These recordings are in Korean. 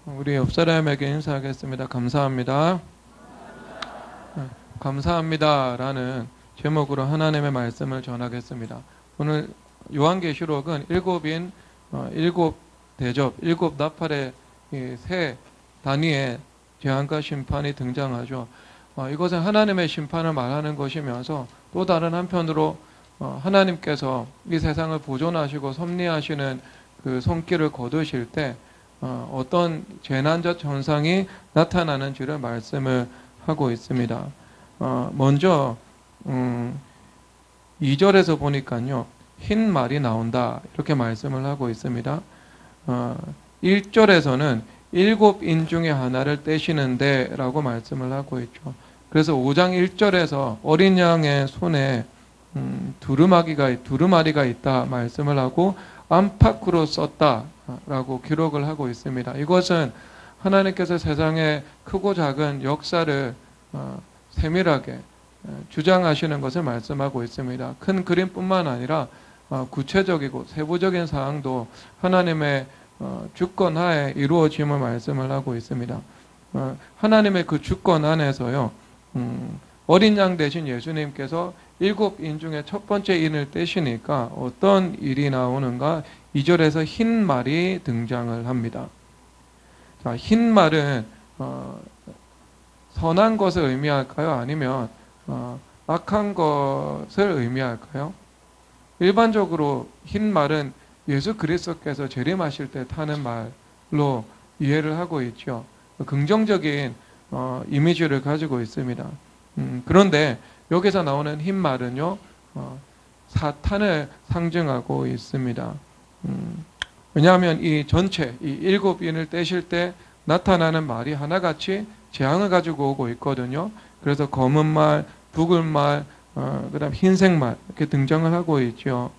우리 옆 사람에게 인사하겠습니다. 감사합니다. 감사합니다라는 제목으로 하나님의 말씀을 전하겠습니다. 오늘 요한계시록은 일곱 대접, 일곱 나팔의 새 단위의 재앙과 심판이 등장하죠. 이것은 하나님의 심판을 말하는 것이면서 또 다른 한편으로 하나님께서 이 세상을 보존하시고 섭리하시는 그 손길을 거두실 때 어떤 재난적 현상이 나타나는지를 말씀을 하고 있습니다. 먼저 2절에서 보니까요, 흰 말이 나온다 이렇게 말씀을 하고 있습니다. 1절에서는 일곱 인 중에 하나를 떼시는데 라고 말씀을 하고 있죠. 그래서 5장 1절에서 어린 양의 손에 두루마리가 있다 말씀을 하고 안팎으로 썼다라고 기록을 하고 있습니다. 이것은 하나님께서 세상의 크고 작은 역사를 세밀하게 주장하시는 것을 말씀하고 있습니다. 큰 그림뿐만 아니라 구체적이고 세부적인 사항도 하나님의 주권 하에 이루어짐을 말씀을 하고 있습니다. 하나님의 그 주권 안에서요, 어린 양 대신 예수님께서 일곱 인 중에 첫 번째 인을 떼시니까 어떤 일이 나오는가? 2절에서 흰 말이 등장을 합니다. 자, 흰 말은 선한 것을 의미할까요? 아니면 악한 것을 의미할까요? 일반적으로 흰 말은 예수 그리스도께서 재림하실 때 타는 말로 이해를 하고 있죠. 긍정적인 이미지를 가지고 있습니다. 그런데 여기서 나오는 흰 말은요, 사탄을 상징하고 있습니다. 왜냐하면 이 전체, 이 일곱 인을 떼실 때 나타나는 말이 하나같이 재앙을 가지고 오고 있거든요. 그래서 검은 말, 붉은 말, 그다음 흰색 말 이렇게 등장을 하고 있죠.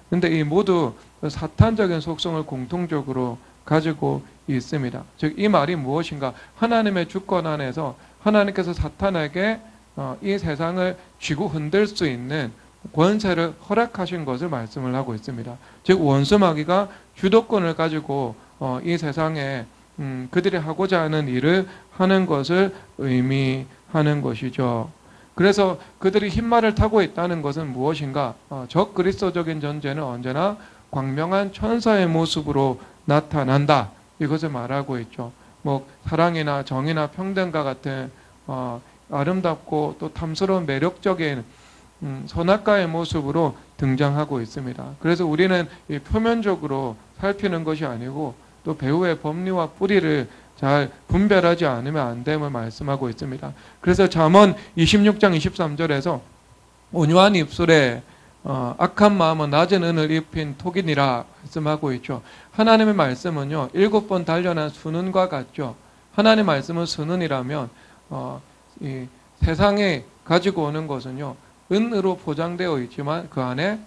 그런데 이 모두 사탄적인 속성을 공통적으로 가지고 있습니다. 즉 이 말이 무엇인가? 하나님의 주권 안에서 하나님께서 사탄에게 이 세상을 쥐고 흔들 수 있는 권세를 허락하신 것을 말씀을 하고 있습니다. 즉 원수 마귀가 주도권을 가지고 이 세상에 그들이 하고자 하는 일을 하는 것을 의미하는 것이죠. 그래서 그들이 흰말을 타고 있다는 것은 무엇인가? 적 그리스도적인 존재는 언제나 광명한 천사의 모습으로 나타난다. 이것을 말하고 있죠. 뭐 사랑이나 정의나 평등과 같은 아름답고 또 탐스러운 매력적인 선악과의 모습으로 등장하고 있습니다. 그래서 우리는 표면적으로 살피는 것이 아니고 또 배후의 법리와 뿌리를 잘 분별하지 않으면 안 됨을 말씀하고 있습니다. 그래서 잠언 26장 23절에서 온유한 입술에 악한 마음은 낮은 은을 입힌 톡이니라 말씀하고 있죠. 하나님의 말씀은요, 7번 단련한 수는과 같죠. 하나님의 말씀은 수는이라면 이 세상에 가지고 오는 것은요, 은으로 포장되어 있지만 그 안에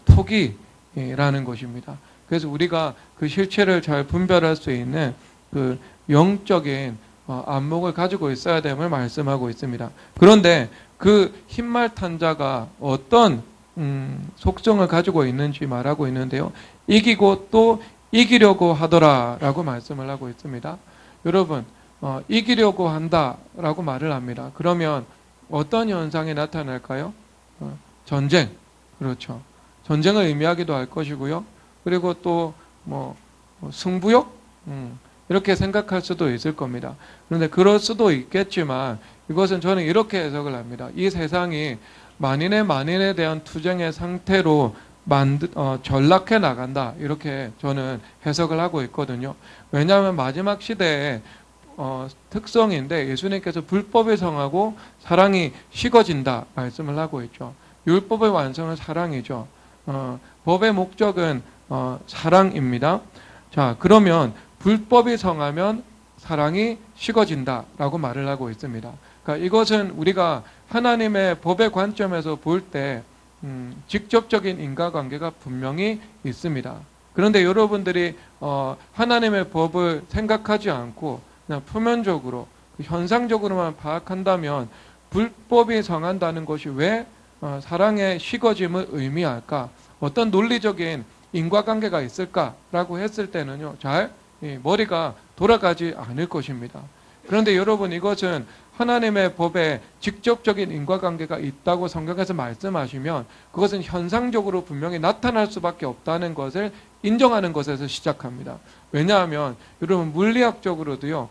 톡이라는 것입니다. 그래서 우리가 그 실체를 잘 분별할 수 있는 그 영적인 안목을 가지고 있어야 됨을 말씀하고 있습니다. 그런데 그 흰말 탄 자가 어떤 속성을 가지고 있는지 말하고 있는데요, 이기고 또 이기려고 하더라라고 말씀을 하고 있습니다. 여러분, 이기려고 한다라고 말을 합니다. 그러면 어떤 현상이 나타날까요? 전쟁, 그렇죠. 전쟁을 의미하기도 할 것이고요. 그리고 또 승부욕, 이렇게 생각할 수도 있을 겁니다. 그런데 그럴 수도 있겠지만 이것은 저는 이렇게 해석을 합니다. 이 세상이 만인에 대한 투쟁의 상태로 전락해 나간다, 이렇게 저는 해석을 하고 있거든요. 왜냐하면 마지막 시대에 특성인데 예수님께서 불법을 성하고 사랑이 식어진다 말씀을 하고 있죠. 율법의 완성은 사랑이죠. 법의 목적은 사랑입니다. 자, 그러면 불법이 성하면 사랑이 식어진다라고 말을 하고 있습니다. 그러니까 이것은 우리가 하나님의 법의 관점에서 볼 때 직접적인 인과관계가 분명히 있습니다. 그런데 여러분들이 하나님의 법을 생각하지 않고 그냥 표면적으로 현상적으로만 파악한다면 불법이 성한다는 것이 왜 사랑의 식어짐을 의미할까? 어떤 논리적인 인과관계가 있을까라고 했을 때는요, 잘 머리가 돌아가지 않을 것입니다. 그런데 여러분, 이것은 하나님의 법에 직접적인 인과관계가 있다고 성경에서 말씀하시면 그것은 현상적으로 분명히 나타날 수밖에 없다는 것을 인정하는 것에서 시작합니다. 왜냐하면 여러분, 물리학적으로도요,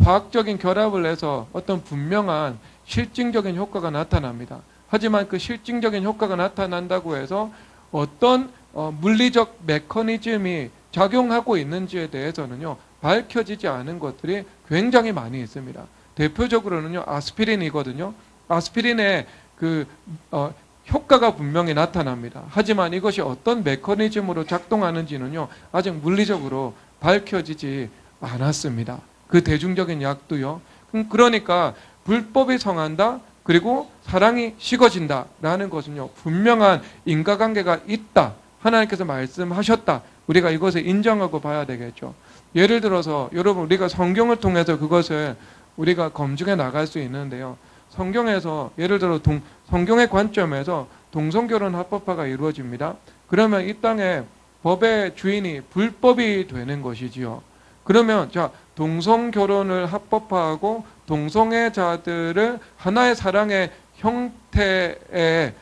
화학적인 결합을 해서 어떤 분명한 실증적인 효과가 나타납니다. 하지만 그 실증적인 효과가 나타난다고 해서 어떤 물리적 메커니즘이 작용하고 있는지에 대해서는요, 밝혀지지 않은 것들이 굉장히 많이 있습니다. 대표적으로는요, 아스피린이거든요. 아스피린의 효과가 분명히 나타납니다. 하지만 이것이 어떤 메커니즘으로 작동하는지는요, 아직 물리적으로 밝혀지지 않았습니다. 그 대중적인 약도요. 그러니까 불법이 성한다, 그리고 사랑이 식어진다라는 것은요, 분명한 인과관계가 있다, 하나님께서 말씀하셨다, 우리가 이것을 인정하고 봐야 되겠죠. 예를 들어서 여러분, 우리가 성경을 통해서 그것을 우리가 검증해 나갈 수 있는데요. 성경에서 예를 들어 성경의 관점에서 동성결혼 합법화가 이루어집니다. 그러면 이 땅에 법의 주인이 불법이 되는 것이지요. 그러면 자, 동성결혼을 합법화하고 동성애자들을 하나의 사랑의 형태에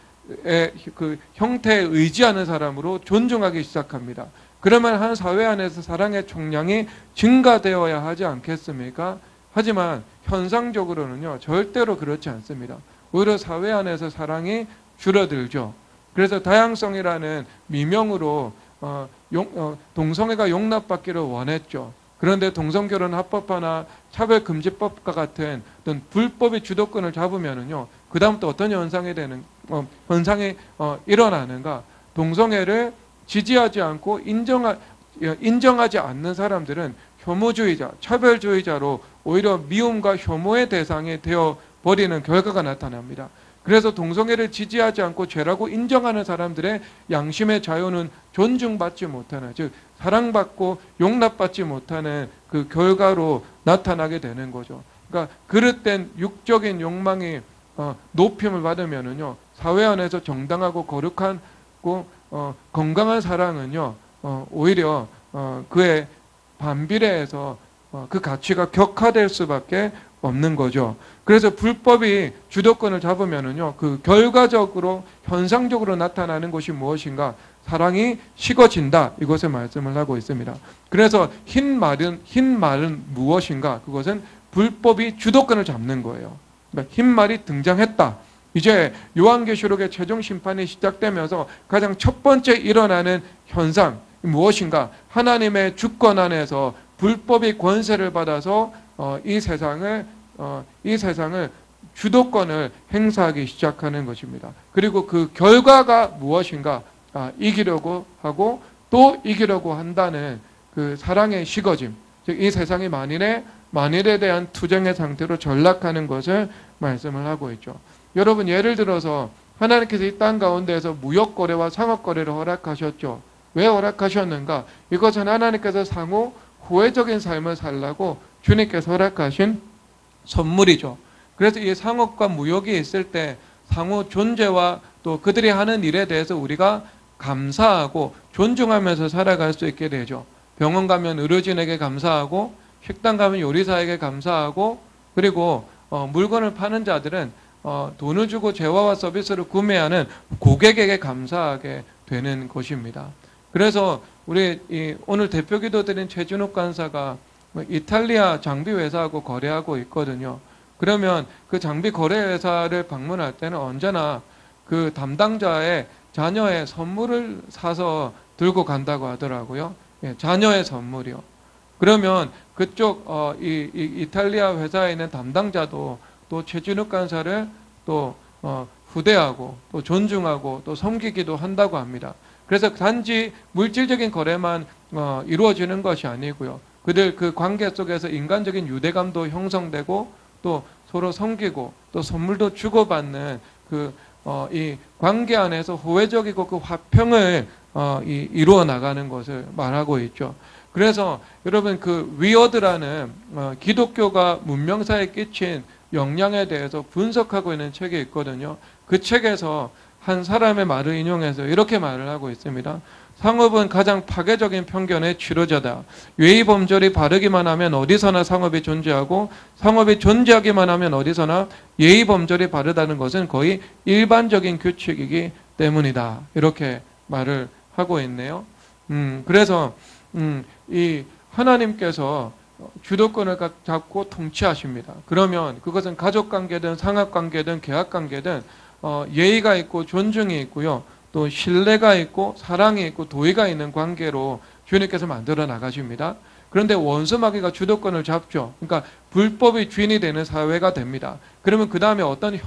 의지하는 사람으로 존중하기 시작합니다. 그러면 한 사회 안에서 사랑의 총량이 증가되어야 하지 않겠습니까? 하지만 현상적으로는요, 절대로 그렇지 않습니다. 오히려 사회 안에서 사랑이 줄어들죠. 그래서 다양성이라는 미명으로 동성애가 용납받기를 원했죠. 그런데 동성결혼 합법화나 차별금지법과 같은 어떤 불법의 주도권을 잡으면은요, 그 다음부터 어떤 현상이 일어나는가? 동성애를 지지하지 않고 인정하지 않는 사람들은 혐오주의자, 차별주의자로 오히려 미움과 혐오의 대상이 되어버리는 결과가 나타납니다. 그래서 동성애를 지지하지 않고 죄라고 인정하는 사람들의 양심의 자유는 존중받지 못하는, 즉 사랑받고 용납받지 못하는 그 결과로 나타나게 되는 거죠. 그러니까 그릇된 육적인 욕망이 높임을 받으면은요, 사회 안에서 정당하고 거룩하고 건강한 사랑은요, 오히려 그의 반비례해서 그 가치가 격화될 수밖에 없는 거죠. 그래서 불법이 주도권을 잡으면은요, 그 결과적으로 현상적으로 나타나는 것이 무엇인가? 사랑이 식어진다, 이것을 말씀을 하고 있습니다. 그래서 흰 말은 무엇인가? 그것은 불법이 주도권을 잡는 거예요. 그러니까 흰 말이 등장했다. 이제 요한계시록의 최종 심판이 시작되면서 가장 첫 번째 일어나는 현상 무엇인가? 하나님의 주권 안에서 불법이 권세를 받아서 이 세상을 주도권을 행사하기 시작하는 것입니다. 그리고 그 결과가 무엇인가? 이기려고 하고 또 이기려고 한다는 그 사랑의 식어짐, 즉 이 세상이 만일에 대한 투쟁의 상태로 전락하는 것을 말씀을 하고 있죠. 여러분, 예를 들어서 하나님께서 이 땅 가운데에서 무역거래와 상업거래를 허락하셨죠. 왜 허락하셨는가? 이것은 하나님께서 상호 후회적인 삶을 살라고 주님께서 허락하신 선물이죠. 그래서 이 상업과 무역이 있을 때 상호 존재와 또 그들이 하는 일에 대해서 우리가 감사하고 존중하면서 살아갈 수 있게 되죠. 병원 가면 의료진에게 감사하고, 식당 가면 요리사에게 감사하고, 그리고 물건을 파는 자들은 돈을 주고 재화와 서비스를 구매하는 고객에게 감사하게 되는 것입니다. 그래서 우리 오늘 대표 기도드린 최준욱 간사가 이탈리아 장비 회사하고 거래하고 있거든요. 그러면 그 장비 거래 회사를 방문할 때는 언제나 그 담당자의 자녀의 선물을 사서 들고 간다고 하더라고요. 예, 자녀의 선물이요. 그러면 그쪽 이탈리아 회사에 있는 담당자도 또 최준욱 간사를 또 후대하고 또 존중하고 또 섬기기도 한다고 합니다. 그래서 단지 물질적인 거래만 이루어지는 것이 아니고요. 그들 그 관계 속에서 인간적인 유대감도 형성되고 또 서로 섬기고 또 선물도 주고받는 이 관계 안에서 호혜적이고 그 화평을 이루어 나가는 것을 말하고 있죠. 그래서 여러분, 그 위어드라는 기독교가 문명사에 끼친 영향에 대해서 분석하고 있는 책이 있거든요. 그 책에서 한 사람의 말을 인용해서 이렇게 말을 하고 있습니다. 상업은 가장 파괴적인 편견의 치료자다. 예의범절이 바르기만 하면 어디서나 상업이 존재하고 상업이 존재하기만 하면 어디서나 예의범절이 바르다는 것은 거의 일반적인 규칙이기 때문이다. 이렇게 말을 하고 있네요. 그래서 이 하나님께서 주도권을 잡고 통치하십니다. 그러면 그것은 가족관계든 상업관계든 계약관계든 예의가 있고 존중이 있고요. 또 신뢰가 있고 사랑이 있고 도의가 있는 관계로 주님께서 만들어 나가십니다. 그런데 원수마귀가 주도권을 잡죠. 그러니까 불법의 주인이 되는 사회가 됩니다. 그러면 그 다음에 어떤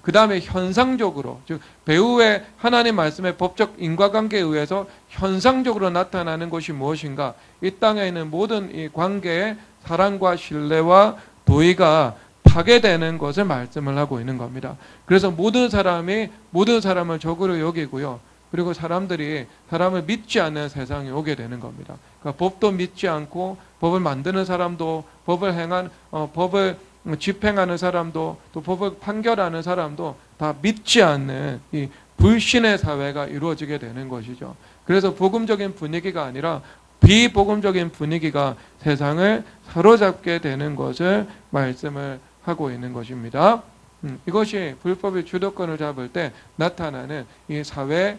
그 다음에 현상적으로, 즉 배후의 하나님 말씀의 법적 인과관계에 의해서 현상적으로 나타나는 것이 무엇인가? 이 땅에 있는 모든 이 관계의 사랑과 신뢰와 도의가 파괴되는 것을 말씀을 하고 있는 겁니다. 그래서 모든 사람을 적으로 여기고요. 그리고 사람들이 사람을 믿지 않는 세상에 오게 되는 겁니다. 그러니까 법도 믿지 않고 법을 만드는 사람도 법을 집행하는 사람도 또 법을 판결하는 사람도 다 믿지 않는 이 불신의 사회가 이루어지게 되는 것이죠. 그래서 복음적인 분위기가 아니라 비복음적인 분위기가 세상을 사로잡게 되는 것을 말씀을 하고 있는 것입니다. 이것이 불법의 주도권을 잡을 때 나타나는 이 사회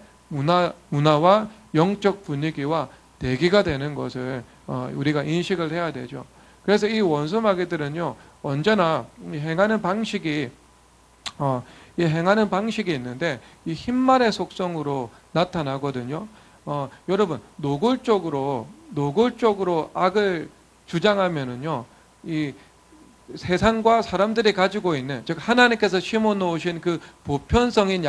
문화와 영적 분위기와 대기가 되는 것을 우리가 인식을 해야 되죠. 그래서 이 원수마귀들은요, 언제나 행하는 방식이 있는데 이 흰말의 속성으로 나타나거든요. 여러분 노골적으로 악을 주장하면은요, 이 세상과 사람들이 가지고 있는, 즉 하나님께서 심어 놓으신 그 보편적인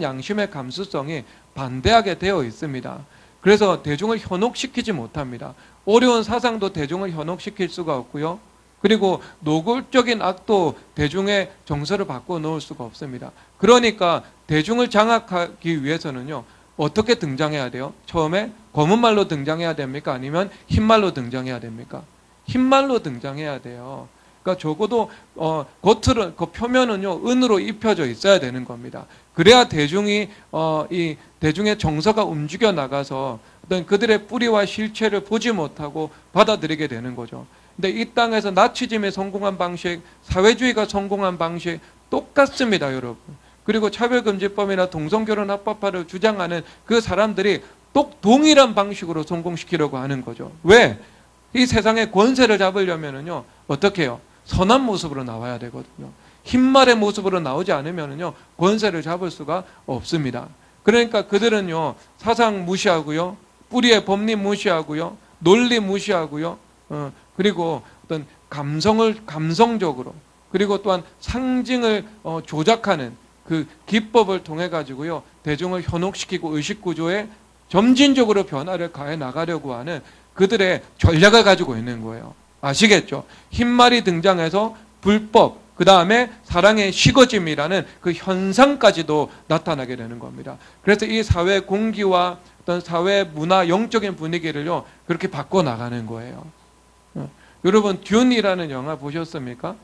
양심의 감수성이 반대하게 되어 있습니다. 그래서 대중을 현혹시키지 못합니다. 어려운 사상도 대중을 현혹시킬 수가 없고요. 그리고 노골적인 악도 대중의 정서를 바꿔 놓을 수가 없습니다. 그러니까 대중을 장악하기 위해서는요, 어떻게 등장해야 돼요? 처음에 검은 말로 등장해야 됩니까? 아니면 흰 말로 등장해야 됩니까? 흰 말로 등장해야 돼요. 그러니까 적어도 그 표면은요, 은으로 입혀져 있어야 되는 겁니다. 그래야 대중의 정서가 움직여 나가서 어떤 그들의 뿌리와 실체를 보지 못하고 받아들이게 되는 거죠. 근데 이 땅에서 나치즘이 성공한 방식, 사회주의가 성공한 방식 똑같습니다, 여러분. 그리고 차별금지법이나 동성결혼 합법화를 주장하는 그 사람들이 동일한 방식으로 성공시키려고 하는 거죠. 왜? 이 세상의 권세를 잡으려면은요, 어떻게 해요? 선한 모습으로 나와야 되거든요. 흰말의 모습으로 나오지 않으면은요, 권세를 잡을 수가 없습니다. 그러니까 그들은요, 사상 무시하고요, 뿌리의 법리 무시하고요, 논리 무시하고요, 그리고 어떤 감성적으로, 그리고 또한 상징을 조작하는 그 기법을 통해 가지고요, 대중을 현혹시키고 의식구조에 점진적으로 변화를 가해 나가려고 하는 그들의 전략을 가지고 있는 거예요. 아시겠죠? 흰말이 등장해서 불법, 그 다음에 사랑의 식어짐이라는 그 현상까지도 나타나게 되는 겁니다. 그래서 이 사회 공기와 어떤 사회 문화, 영적인 분위기를요, 그렇게 바꿔나가는 거예요. 여러분, 듄이라는 영화 보셨습니까?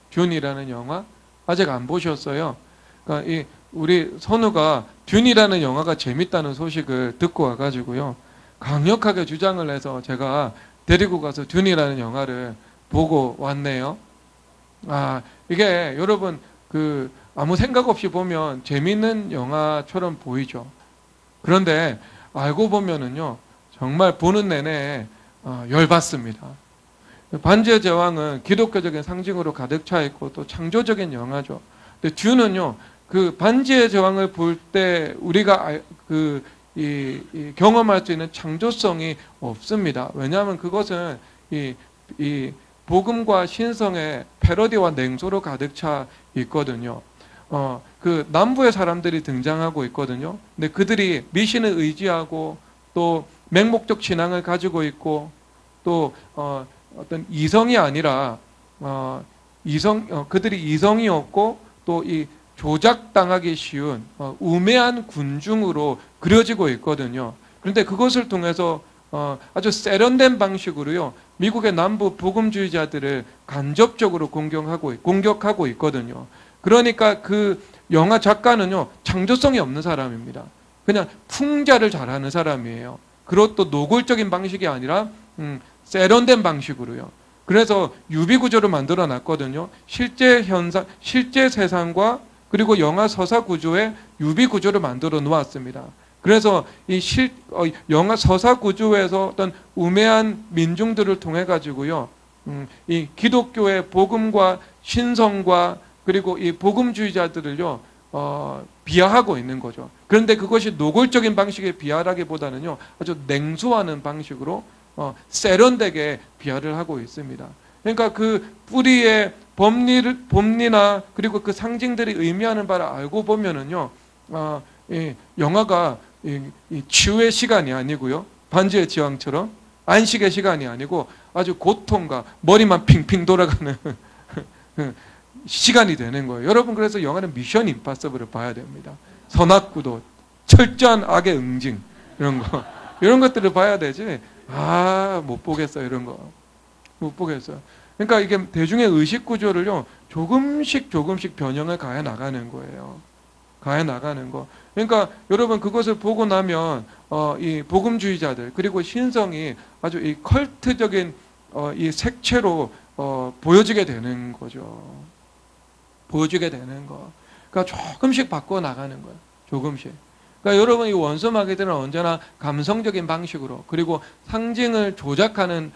듄이라는 영화? 아직 안 보셨어요? 그러니까 우리 선우가 듄이라는 영화가 재밌다는 소식을 듣고 와가지고요, 강력하게 주장을 해서 제가 데리고 가서 듄이라는 영화를 보고 왔네요. 이게 여러분 아무 생각 없이 보면 재밌는 영화처럼 보이죠. 그런데 알고 보면은요, 정말 보는 내내 열받습니다. 반지의 제왕은 기독교적인 상징으로 가득 차 있고 또 창조적인 영화죠. 근데 듄은요, 그 반지의 제왕을 볼 때 우리가 경험할 수 있는 창조성이 없습니다. 왜냐하면 그것은 이 복음과 신성의 패러디와 냉소로 가득 차 있거든요. 그 남부의 사람들이 등장하고 있거든요. 근데 그들이 미신을 의지하고 또 맹목적 신앙을 가지고 있고 또 어떤 이성이 아니라 그들이 이성이 없고 또 이 조작당하기 쉬운 우매한 군중으로 그려지고 있거든요. 그런데 그것을 통해서 아주 세련된 방식으로요, 미국의 남부 복음주의자들을 간접적으로 공격하고 있거든요. 그러니까 그 영화 작가는요, 창조성이 없는 사람입니다. 그냥 풍자를 잘하는 사람이에요. 그것도 노골적인 방식이 아니라 세련된 방식으로요. 그래서 유비구조를 만들어 놨거든요. 실제 현상, 실제 세상과 그리고 영화 서사 구조의 유비구조를 만들어 놓았습니다. 그래서 영화 서사 구조에서 어떤 우매한 민중들을 통해 가지고요, 이 기독교의 복음과 신성과 그리고 이 복음주의자들을요, 비하하고 있는 거죠. 그런데 그것이 노골적인 방식의 비하라기보다는요, 아주 냉소하는 방식으로 세련되게 비하를 하고 있습니다. 그러니까 그 뿌리의 법리나 그리고 그 상징들이 의미하는 바를 알고 보면은요, 이 영화가 이 치유의 시간이 아니고요, 반지의 제왕처럼 안식의 시간이 아니고 아주 고통과 머리만 핑핑 돌아가는 시간이 되는 거예요. 여러분, 그래서 영화는 미션 임파서블을 봐야 됩니다. 선악구도, 철저한 악의 응징, 이런 것들을 봐야 되지. 못 보겠어요. 이런 거 못 보겠어요. 그러니까 이게 대중의 의식 구조를요, 조금씩 변형을 가해 나가는 거예요. 가해 나가는 거. 그러니까 여러분, 그것을 보고 나면 이 복음주의자들 그리고 신성이 아주 이 컬트적인 이 색채로 보여지게 되는 거죠. 보여지게 되는 거. 그러니까 조금씩 바꿔 나가는 거예요. 조금씩. 그러니까 여러분, 이 원수 마귀들은 언제나 감성적인 방식으로 그리고 상징을 조작하는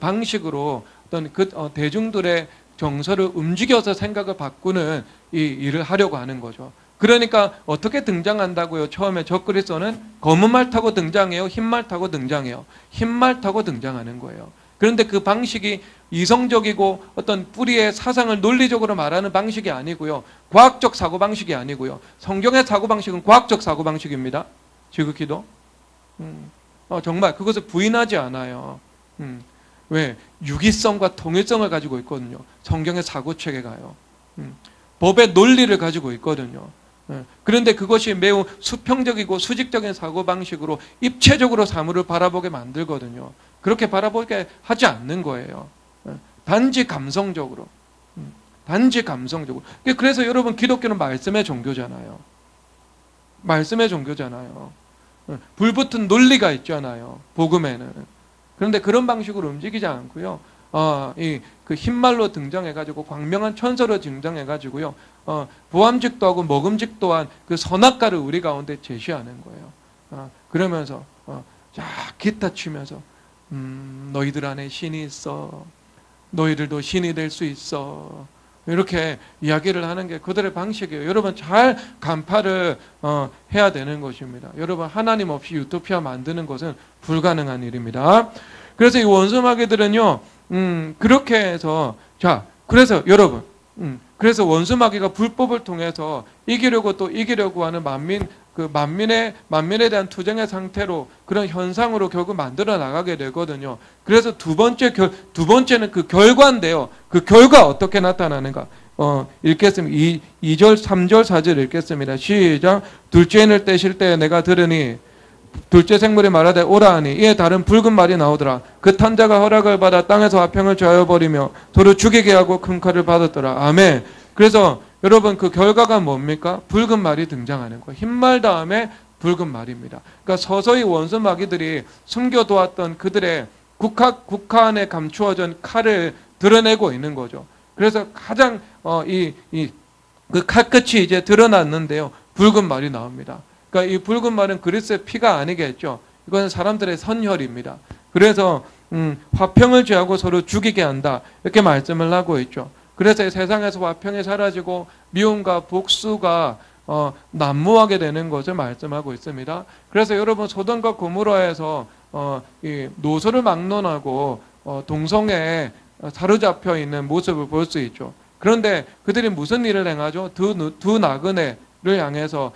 방식으로 어떤 대중들의 정서를 움직여서 생각을 바꾸는 이 일을 하려고 하는 거죠. 그러니까 어떻게 등장한다고요? 처음에 적그리스도는 검은 말 타고 등장해요? 흰 말 타고 등장해요? 흰 말 타고 등장하는 거예요. 그런데 그 방식이 이성적이고 어떤 뿌리의 사상을 논리적으로 말하는 방식이 아니고요, 과학적 사고방식이 아니고요, 성경의 사고방식은 과학적 사고방식입니다. 지극히도 정말 그것을 부인하지 않아요. 왜? 유기성과 통일성을 가지고 있거든요. 성경의 사고체계가요. 법의 논리를 가지고 있거든요. 그런데 그것이 매우 수평적이고 수직적인 사고방식으로 입체적으로 사물을 바라보게 만들거든요. 그렇게 바라보게 하지 않는 거예요. 단지 감성적으로. 단지 감성적으로. 그래서 여러분, 기독교는 말씀의 종교잖아요. 말씀의 종교잖아요. 불붙은 논리가 있잖아요. 복음에는. 그런데 그런 방식으로 움직이지 않고요, 그 흰말로 등장해가지고 광명한 천사로 등장해가지고요, 보암직도 하고 먹음직도 한 그 선악과를 우리 가운데 제시하는 거예요. 그러면서 기타 치면서 너희들 안에 신이 있어. 너희들도 신이 될 수 있어. 이렇게 이야기를 하는 게 그들의 방식이에요. 여러분, 잘 간파를 해야 되는 것입니다. 여러분, 하나님 없이 유토피아 만드는 것은 불가능한 일입니다. 그래서 이 원수마귀들은요, 그렇게 해서, 그래서 여러분, 그래서 원수마귀가 불법을 통해서 이기려고 하는 만민에 대한 투쟁의 상태로, 그런 현상으로 결국 만들어 나가게 되거든요. 그래서 두 번째는 그 결과인데요. 그 결과 어떻게 나타나는가? 읽겠습니다. 2절, 3절, 4절 읽겠습니다. 시작. 둘째 인을 떼실 때 내가 들으니 둘째 생물이 말하되 오라 하니 이에 다른 붉은 말이 나오더라. 그 탄자가 허락을 받아 땅에서 화평을 죄어버리며 도로 죽이게 하고 큰 칼을 받았더라. 아멘. 그래서 여러분, 그 결과가 뭡니까? 붉은 말이 등장하는 거예요. 흰 말 다음에 붉은 말입니다. 그러니까 서서히 원수 마귀들이 숨겨두었던 그들의 국화 안에 감추어진 칼을 드러내고 있는 거죠. 그래서 가장 그 칼끝이 이제 드러났는데요, 붉은 말이 나옵니다. 그러니까 이 붉은 말은 그리스도의 피가 아니겠죠. 이건 사람들의 선혈입니다. 그래서 화평을 취하고 서로 죽이게 한다, 이렇게 말씀을 하고 있죠. 그래서 세상에서 화평이 사라지고 미움과 복수가 난무하게 되는 것을 말씀하고 있습니다. 그래서 여러분, 소돔과 고모라에서 이 노소를 막론하고 동성애에 사로잡혀 있는 모습을 볼 수 있죠. 그런데 그들이 무슨 일을 행하죠? 두 나그네를 향해서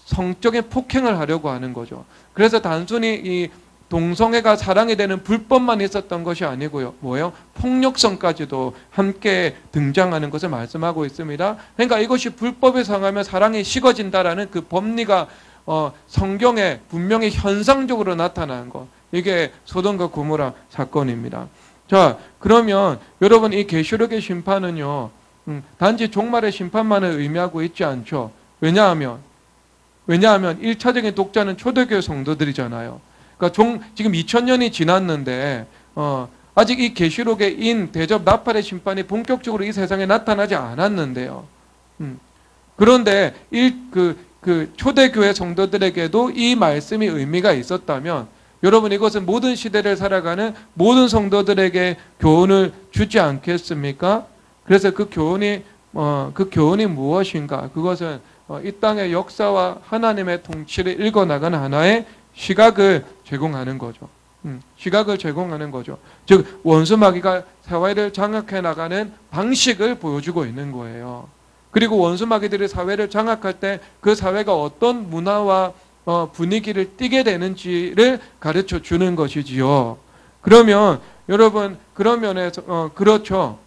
성적인 폭행을 하려고 하는 거죠. 그래서 단순히 이 동성애가 사랑이 되는 불법만 있었던 것이 아니고요, 뭐예요? 폭력성까지도 함께 등장하는 것을 말씀하고 있습니다. 그러니까 이것이 불법에 상하면 사랑이 식어진다라는 그 법리가 성경에 분명히 현상적으로 나타난 것, 이게 소돔과 고모라 사건입니다. 자, 그러면 여러분, 이 계시록의 심판은요, 단지 종말의 심판만을 의미하고 있지 않죠. 왜냐하면 왜냐하면 1차적인 독자는 초대교회 성도들이잖아요. 그러니까 지금 2000년이 지났는데 아직 이 계시록의 인, 대접, 나팔의 심판이 본격적으로 이 세상에 나타나지 않았는데요. 그런데 그 초대교회 성도들에게도 이 말씀이 의미가 있었다면 여러분 이것은 모든 시대를 살아가는 모든 성도들에게 교훈을 주지 않겠습니까? 그래서 그 교훈이 무엇인가? 그것은 이 땅의 역사와 하나님의 통치를 읽어나가는 하나의 시각을 제공하는 거죠. 시각을 제공하는 거죠. 즉 원수마귀가 사회를 장악해 나가는 방식을 보여주고 있는 거예요. 그리고 원수마귀들이 사회를 장악할 때 그 사회가 어떤 문화와 분위기를 띠게 되는지를 가르쳐 주는 것이지요. 그러면 여러분 그런 면에서 그렇죠.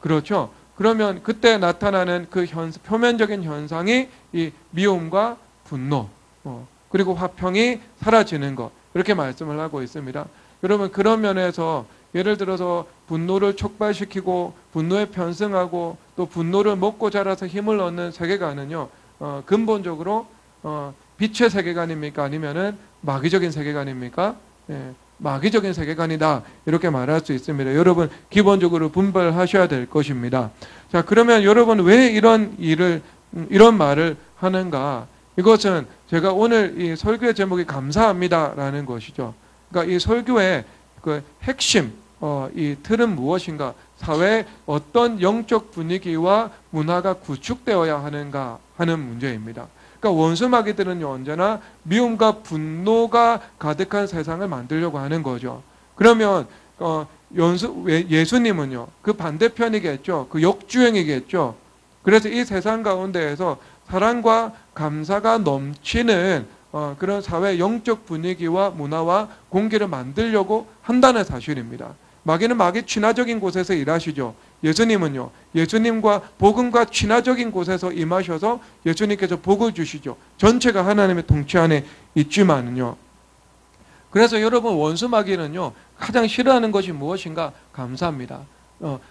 그렇죠. 그러면 그때 나타나는 그 표면적인 현상이 이 미움과 분노 그리고 화평이 사라지는 것 이렇게 말씀을 하고 있습니다. 여러분 그런 면에서 예를 들어서 분노를 촉발시키고 분노에 편승하고 또 분노를 먹고 자라서 힘을 얻는 세계관은요 근본적으로 빛의 세계관입니까? 아니면은 마귀적인 세계관입니까? 예, 마귀적인 세계관이다 이렇게 말할 수 있습니다. 여러분 기본적으로 분별하셔야 될 것입니다. 자 그러면 여러분 왜 이런 말을 하는가? 이것은 제가 오늘 이 설교의 제목이 감사합니다라는 것이죠. 그러니까 이 설교의 그 핵심 이 틀은 무엇인가? 사회에 어떤 영적 분위기와 문화가 구축되어야 하는가 하는 문제입니다. 그러니까 원수마귀들은요 언제나 미움과 분노가 가득한 세상을 만들려고 하는 거죠. 그러면 예수님은요 그 반대편이겠죠. 그 역주행이겠죠. 그래서 이 세상 가운데에서 사랑과 감사가 넘치는 그런 사회 영적 분위기와 문화와 공기를 만들려고 한다는 사실입니다. 마귀는 마귀 친화적인 곳에서 일하시죠. 예수님은요. 예수님과 복음과 친화적인 곳에서 임하셔서 예수님께서 복을 주시죠. 전체가 하나님의 통치 안에 있지만요. 그래서 여러분 원수 마귀는요. 가장 싫어하는 것이 무엇인가? 감사합니다.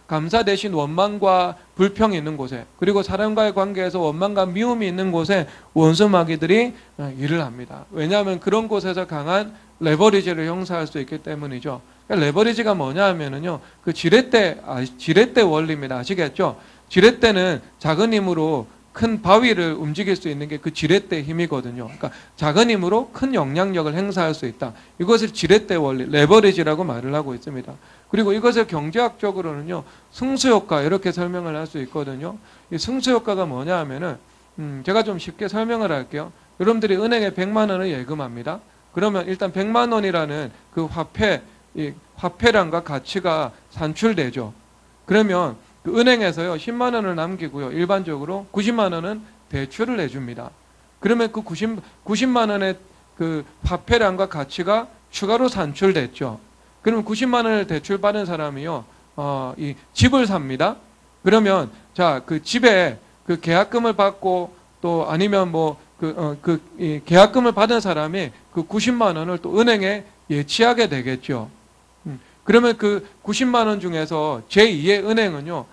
감사 대신 원망과 불평이 있는 곳에 그리고 사람과의 관계에서 원망과 미움이 있는 곳에 원수 마귀들이 일을 합니다. 왜냐하면 그런 곳에서 강한 레버리지를 형성할 수 있기 때문이죠. 레버리지가 뭐냐 하면은요, 그 지렛대 원리입니다. 아시겠죠? 지렛대는 작은 힘으로 큰 바위를 움직일 수 있는 게 그 지렛대 힘이거든요. 그러니까 작은 힘으로 큰 영향력을 행사할 수 있다. 이것을 지렛대 원리, 레버리지라고 말을 하고 있습니다. 그리고 이것을 경제학적으로는요, 승수효과 이렇게 설명을 할 수 있거든요. 이 승수효과가 뭐냐 하면은 제가 좀 쉽게 설명을 할게요. 여러분들이 은행에 100만 원을 예금합니다. 그러면 일단 100만 원이라는 그 화폐량과 가치가 산출되죠. 그러면 그 은행에서요 10만 원을 남기고요 일반적으로 90만 원은 대출을 해줍니다. 그러면 그 90만 원의 그 화폐량과 가치가 추가로 산출됐죠. 그러면 90만 원을 대출받은 사람이요 이 집을 삽니다. 그러면 자 그 집에 그 계약금을 받고 또 아니면 뭐 이 계약금을 받은 사람이 그 90만 원을 또 은행에 예치하게 되겠죠. 그러면 그 90만 원 중에서 제2의 은행은요,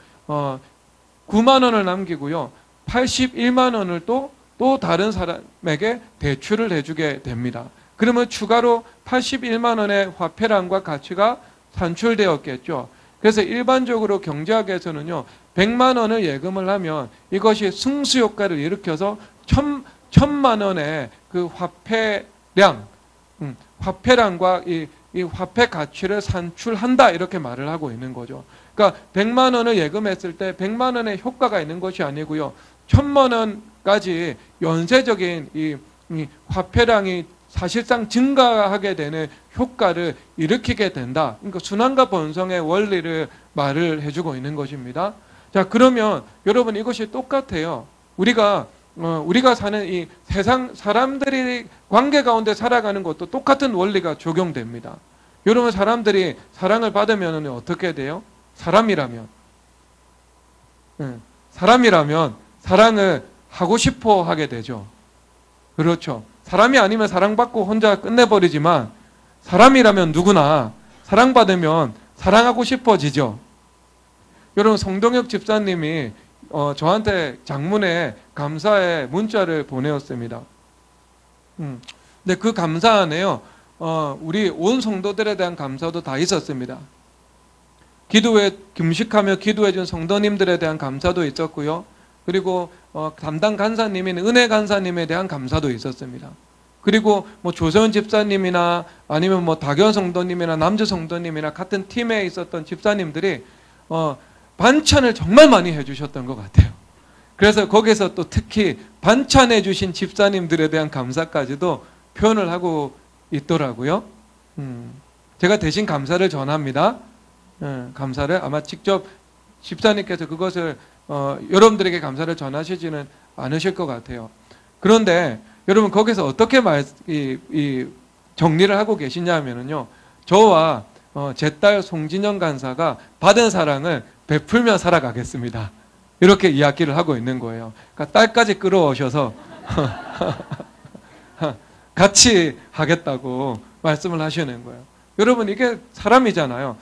9만 원을 남기고요, 81만 원을 또 다른 사람에게 대출을 해주게 됩니다. 그러면 추가로 81만 원의 화폐량과 가치가 산출되었겠죠. 그래서 일반적으로 경제학에서는요, 100만 원을 예금을 하면 이것이 승수효과를 일으켜서 1000만 원의 그 화폐량과 이 화폐 가치를 산출한다 이렇게 말을 하고 있는 거죠. 그러니까 100만 원을 예금했을 때 100만 원의 효과가 있는 것이 아니고요. 1000만 원까지 연쇄적인 이 화폐량이 사실상 증가하게 되는 효과를 일으키게 된다. 그러니까 순환과 번성의 원리를 말을 해주고 있는 것입니다. 자, 그러면 여러분 이것이 똑같아요. 우리가 사는 이 세상 사람들이 관계 가운데 살아가는 것도 똑같은 원리가 적용됩니다. 여러분 사람들이 사랑을 받으면 어떻게 돼요? 사람이라면 사랑을 하고 싶어 하게 되죠. 그렇죠. 사람이 아니면 사랑받고 혼자 끝내버리지만 사람이라면 누구나 사랑받으면 사랑하고 싶어지죠. 여러분 성동혁 집사님이 저한테 장문에 감사의 문자를 보내었습니다. 근데 그 감사 안에요, 우리 온 성도들에 대한 감사도 다 있었습니다. 기도에 금식하며 기도해 준 성도님들에 대한 감사도 있었고요. 그리고 담당 간사님인 은혜 간사님에 대한 감사도 있었습니다. 그리고 뭐 조세훈 집사님이나 아니면 뭐 다견 성도님이나 남주 성도님이나 같은 팀에 있었던 집사님들이 반찬을 정말 많이 해주셨던 것 같아요. 그래서 거기서 또 특히 반찬해 주신 집사님들에 대한 감사까지도 표현을 하고 있더라고요. 제가 대신 감사를 전합니다. 감사를 아마 직접 집사님께서 그것을 여러분들에게 감사를 전하시지는 않으실 것 같아요. 그런데 여러분 거기서 어떻게 정리를 하고 계시냐면요, 저와 제 딸 송진영 간사가 받은 사랑을 베풀며 살아가겠습니다, 이렇게 이야기를 하고 있는 거예요. 그러니까 딸까지 끌어오셔서 같이 하겠다고 말씀을 하시는 거예요. 여러분 이게 사람이잖아요.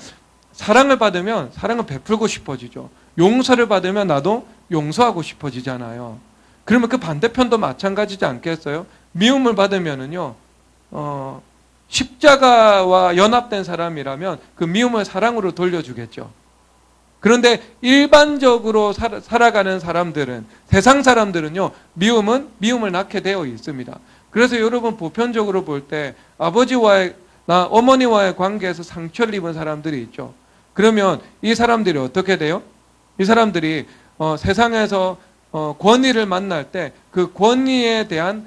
사랑을 받으면 사랑을 베풀고 싶어지죠. 용서를 받으면 나도 용서하고 싶어지잖아요. 그러면 그 반대편도 마찬가지지 않겠어요? 미움을 받으면은요, 십자가와 연합된 사람이라면 그 미움을 사랑으로 돌려주겠죠. 그런데 일반적으로 살아가는 사람들은, 세상 사람들은요, 미움을 낳게 되어 있습니다. 그래서 여러분 보편적으로 볼 때 아버지와나 어머니와의 관계에서 상처를 입은 사람들이 있죠. 그러면 이 사람들이 어떻게 돼요? 이 사람들이 세상에서 권위를 만날 때 그 권위에 대한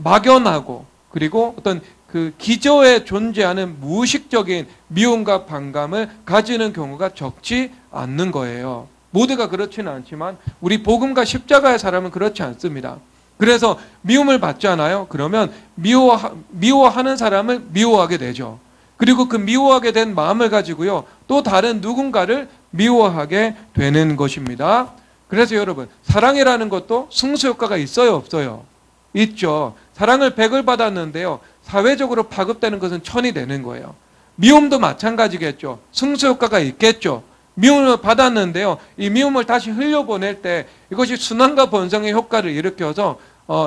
막연하고, 그리고 어떤 그 기저에 존재하는 무의식적인 미움과 반감을 가지는 경우가 적지 않는 거예요. 모두가 그렇지는 않지만 우리 복음과 십자가의 사람은 그렇지 않습니다. 그래서 미움을 받잖아요. 그러면 미워하는 사람을 미워하게 되죠. 그리고 그 미워하게 된 마음을 가지고요, 또 다른 누군가를 미워하게 되는 것입니다. 그래서 여러분, 사랑이라는 것도 승수효과가 있어요, 없어요? 있죠. 사랑을 100을 받았는데요, 사회적으로 파급되는 것은 1000이 되는 거예요. 미움도 마찬가지겠죠. 승수효과가 있겠죠. 미움을 받았는데요, 이 미움을 다시 흘려보낼 때 이것이 순환과 번성의 효과를 일으켜서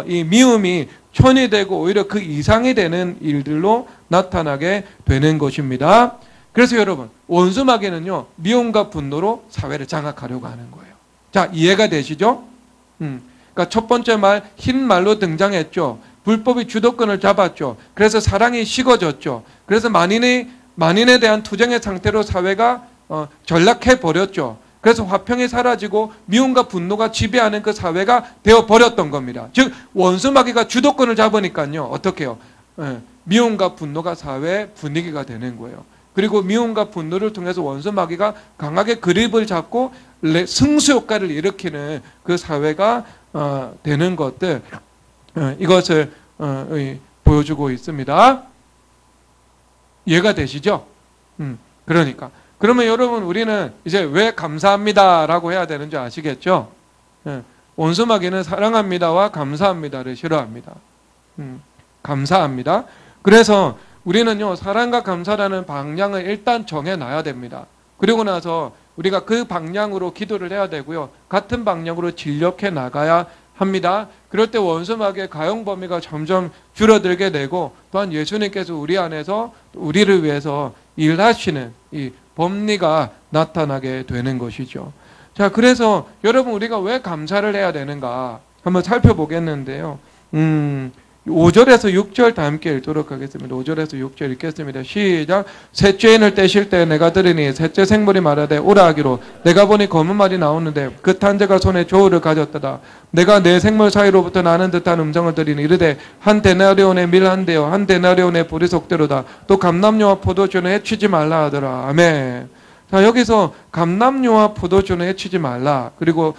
이 미움이 1000이 되고 오히려 그 이상이 되는 일들로 나타나게 되는 것입니다. 그래서 여러분, 원수마귀는요, 미움과 분노로 사회를 장악하려고 하는 거예요. 자, 이해가 되시죠? 그러니까 첫 번째 말, 흰 말로 등장했죠. 불법이 주도권을 잡았죠. 그래서 사랑이 식어졌죠. 그래서 만인에 대한 투쟁의 상태로 사회가 전락해 버렸죠. 그래서 화평이 사라지고 미움과 분노가 지배하는 그 사회가 되어 버렸던 겁니다. 즉 원수마귀가 주도권을 잡으니까요, 어떻게 해요? 미움과 분노가 사회의 분위기가 되는 거예요. 그리고 미움과 분노를 통해서 원수마귀가 강하게 그립을 잡고 승수효과를 일으키는 그 사회가 되는 것들, 이것을 보여주고 있습니다. 이해가 되시죠? 그러니까 그러면 여러분, 우리는 이제 왜 감사합니다라고 해야 되는지 아시겠죠? 원수마귀는 사랑합니다와 감사합니다를 싫어합니다. 감사합니다. 그래서 우리는요, 사랑과 감사라는 방향을 일단 정해놔야 됩니다. 그리고 나서 우리가 그 방향으로 기도를 해야 되고요, 같은 방향으로 진력해 나가야 합니다. 그럴 때 원수마귀의 가용 범위가 점점 줄어들게 되고, 또한 예수님께서 우리 안에서 우리를 위해서 일하시는 이 법리가 나타나게 되는 것이죠. 자, 그래서 여러분, 우리가 왜 감사를 해야 되는가 한번 살펴보겠는데요. 5절에서 6절 다 함께 읽도록 하겠습니다. 5절에서 6절 읽겠습니다. 시작. 셋째 인을 떼실 때 내가 들으니 셋째 생물이 말하되 오라 하기로, 내가 보니 검은 말이 나오는데 그 탄자가 손에 조울을 가졌다다. 내가 네 생물 사이로부터 나는 듯한 음성을 들으니 이르되, 한 데나리온의 밀 한 대요 한 데나리온의 보리 속대로다. 또 감람류와 포도주는 해치지 말라 하더라. 아멘. 자, 여기서 감람류와 포도주는 해치지 말라, 그리고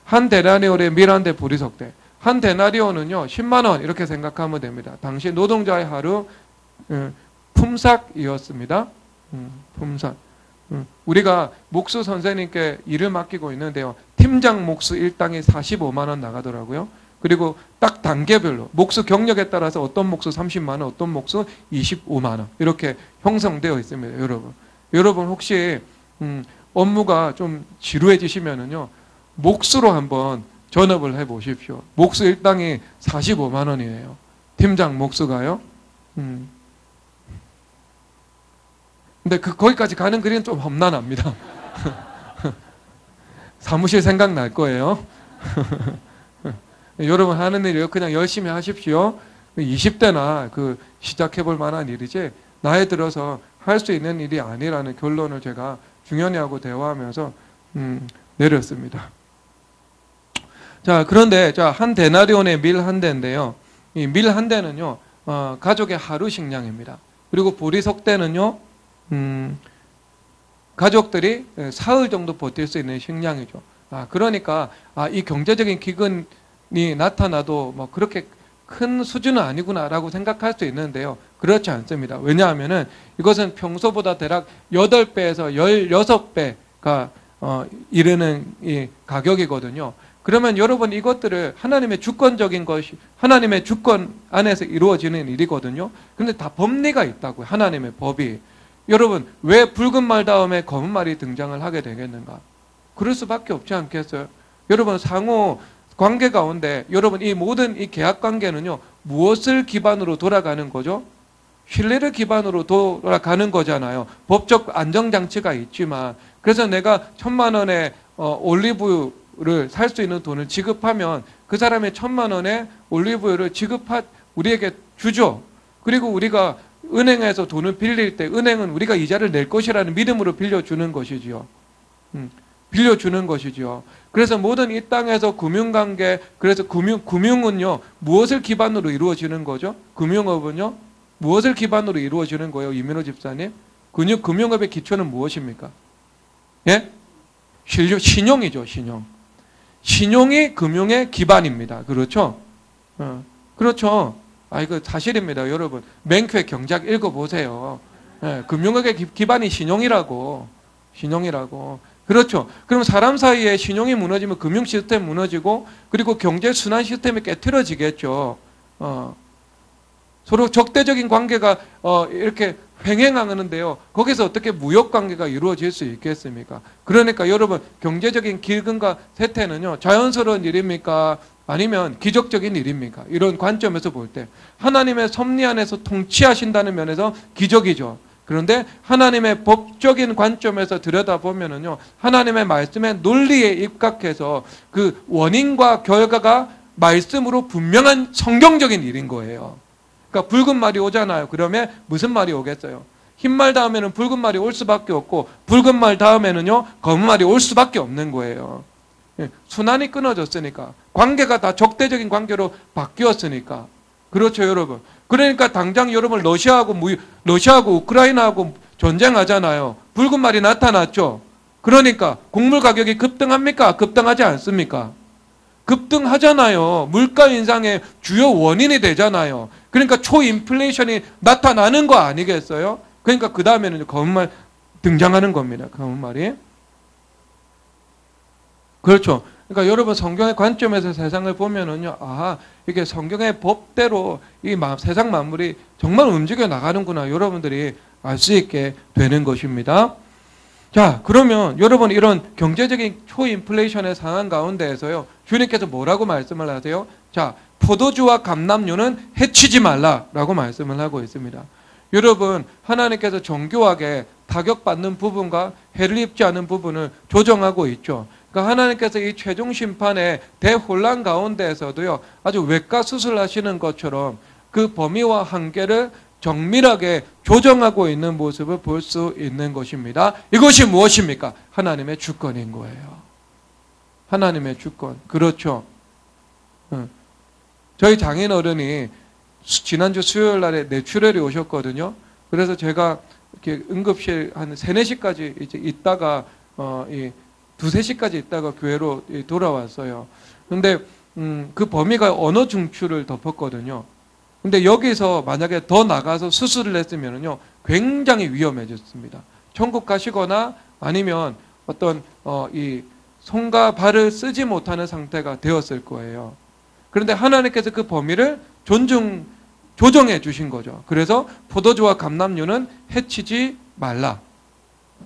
한 데나리온의 밀 한 대 보리 속대. 한 데나리온은요 10만 원 이렇게 생각하면 됩니다. 당시 노동자의 하루 품삯이었습니다. 품삯. 우리가 목수 선생님께 일을 맡기고 있는데요, 팀장 목수 일당이 45만 원 나가더라고요. 그리고 딱 단계별로 목수 경력에 따라서 어떤 목수 30만 원, 어떤 목수 25만 원 이렇게 형성되어 있습니다. 여러분 혹시 업무가 좀 지루해지시면은요, 목수로 한번 전업을 해보십시오. 목수 일당이 45만 원이에요. 팀장 목수가요. 근데 거기까지 가는 길은 좀 험난합니다. 사무실 생각날 거예요. 여러분 하는 일이요. 그냥 열심히 하십시오. 20대나 시작해볼 만한 일이지 나이 들어서 할 수 있는 일이 아니라는 결론을 제가 중현이하고 대화하면서 내렸습니다. 자, 그런데 한 데나리온의 밀 한 대인데요. 이 밀 한 대는요, 가족의 하루 식량입니다. 그리고 보리석 대는요, 가족들이 사흘 정도 버틸 수 있는 식량이죠. 그러니까 이 경제적인 기근이 나타나도 뭐 그렇게 큰 수준은 아니구나라고 생각할 수 있는데요. 그렇지 않습니다. 왜냐하면은 이것은 평소보다 대략 8배에서 16배가 이르는 이 가격이거든요. 그러면 여러분 이것들을 하나님의 주권적인 것이 하나님의 주권 안에서 이루어지는 일이거든요. 그런데 다 법리가 있다고요. 하나님의 법이. 여러분 왜 붉은 말 다음에 검은 말이 등장을 하게 되겠는가? 그럴 수밖에 없지 않겠어요? 여러분 상호 관계 가운데 여러분 이 모든 이 계약 관계는요 무엇을 기반으로 돌아가는 거죠? 신뢰를 기반으로 돌아가는 거잖아요. 법적 안정장치가 있지만 그래서 내가 1,000만 원의 올리브유를 살 수 있는 돈을 지급하면 그 사람의 1,000만 원의 올리브유를 우리에게 주죠. 그리고 우리가 은행에서 돈을 빌릴 때 은행은 우리가 이자를 낼 것이라는 믿음으로 빌려주는 것이지요. 빌려주는 것이죠. 그래서 모든 이 땅에서 금융관계, 그래서 금융은요, 무엇을 기반으로 이루어지는 거죠? 금융업은요, 무엇을 기반으로 이루어지는 거예요, 이민호 집사님? 금융업의 기초는 무엇입니까? 예? 신용이죠, 신용. 신용이 금융의 기반입니다. 그렇죠? 그렇죠. 이거 사실입니다, 여러분. 맹쾌 경작 읽어보세요. 예, 금융업의 기반이 신용이라고. 그렇죠. 그럼 사람 사이에 신용이 무너지면 금융 시스템 무너지고 그리고 경제 순환 시스템이 깨트려지겠죠. 서로 적대적인 관계가 이렇게 횡행하는데요. 거기서 어떻게 무역 관계가 이루어질 수 있겠습니까? 그러니까 여러분 경제적인 기근과 쇠퇴는요. 자연스러운 일입니까? 아니면 기적적인 일입니까? 이런 관점에서 볼 때 하나님의 섭리 안에서 통치하신다는 면에서 기적이죠. 그런데 하나님의 법적인 관점에서 들여다보면은요, 하나님의 말씀의 논리에 입각해서 그 원인과 결과가 말씀으로 분명한 성경적인 일인 거예요. 그러니까 붉은 말이 오잖아요. 그러면 무슨 말이 오겠어요? 흰 말 다음에는 붉은 말이 올 수밖에 없고, 붉은 말 다음에는요, 검은 말이 올 수밖에 없는 거예요. 순환이 끊어졌으니까. 관계가 다 적대적인 관계로 바뀌었으니까. 그렇죠, 여러분. 그러니까 당장 여러분 러시아하고 우크라이나하고 전쟁하잖아요. 붉은 말이 나타났죠. 그러니까 곡물 가격이 급등합니까? 급등하지 않습니까? 급등하잖아요. 물가 인상의 주요 원인이 되잖아요. 그러니까 초인플레이션이 나타나는 거 아니겠어요? 그러니까 그 다음에는 검은 말 등장하는 겁니다. 검은 말이. 그렇죠. 그러니까 여러분 성경의 관점에서 세상을 보면은요, 이게 성경의 법대로 이 세상 만물이 정말 움직여 나가는구나 여러분들이 알 수 있게 되는 것입니다. 자, 그러면 여러분 이런 경제적인 초인플레이션의 상황 가운데에서요, 주님께서 뭐라고 말씀을 하세요? 자, 포도주와 감람류는 해치지 말라라고 말씀을 하고 있습니다. 여러분 하나님께서 정교하게 타격받는 부분과 해를 입지 않은 부분을 조정하고 있죠. 그러니까 하나님께서 이 최종 심판의 대혼란 가운데에서도요, 아주 외과 수술하시는 것처럼 그 범위와 한계를 정밀하게 조정하고 있는 모습을 볼 수 있는 것입니다. 이것이 무엇입니까? 하나님의 주권인 거예요. 하나님의 주권. 그렇죠. 저희 장인어른이 지난주 수요일 날에 뇌출혈이 오셨거든요. 그래서 제가 이렇게 응급실 한 3, 4시까지 이제 있다가 두세 시까지 있다가 교회로 돌아왔어요. 근데 그 범위가 언어 중추를 덮었거든요. 근데 여기서 만약에 더 나가서 수술을 했으면요, 굉장히 위험해졌습니다. 천국 가시거나 아니면 어떤 이 손과 발을 쓰지 못하는 상태가 되었을 거예요. 그런데 하나님께서 그 범위를 조정해 주신 거죠. 그래서 포도주와 감람류는 해치지 말라.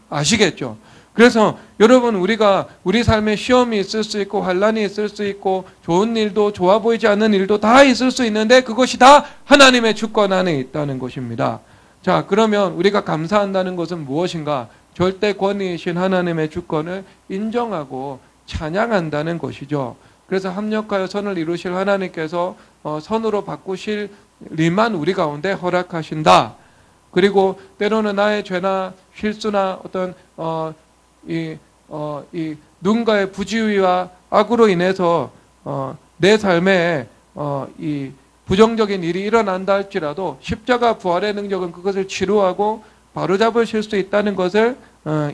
아시겠죠? 그래서 여러분, 우리가 우리 삶에 시험이 있을 수 있고 환난이 있을 수 있고 좋은 일도 좋아 보이지 않는 일도 다 있을 수 있는데 그것이 다 하나님의 주권 안에 있다는 것입니다. 자, 그러면 우리가 감사한다는 것은 무엇인가? 절대 권위이신 하나님의 주권을 인정하고 찬양한다는 것이죠. 그래서 합력하여 선을 이루실 하나님께서 선으로 바꾸실 일만 우리 가운데 허락하신다. 그리고 때로는 나의 죄나 실수나 어떤 이 누군가의 부지위와 악으로 인해서 내 삶에 이 부정적인 일이 일어난다 할지라도 십자가 부활의 능력은 그것을 치유하고 바로잡으실 수 있다는 것을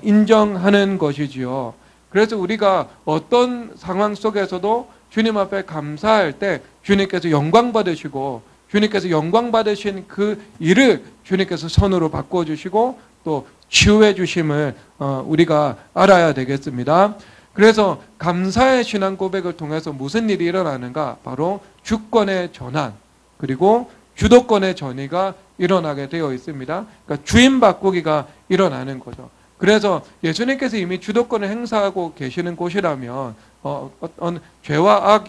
인정하는 것이지요. 그래서 우리가 어떤 상황 속에서도 주님 앞에 감사할 때 주님께서 영광 받으시고 주님께서 영광 받으신 그 일을 주님께서 선으로 바꿔주시고 또 치유해 주심을 우리가 알아야 되겠습니다. 그래서 감사의 신앙 고백을 통해서 무슨 일이 일어나는가? 바로 주권의 전환 그리고 주도권의 전이가 일어나게 되어 있습니다. 그러니까 주인 바꾸기가 일어나는 거죠. 그래서 예수님께서 이미 주도권을 행사하고 계시는 곳이라면 죄와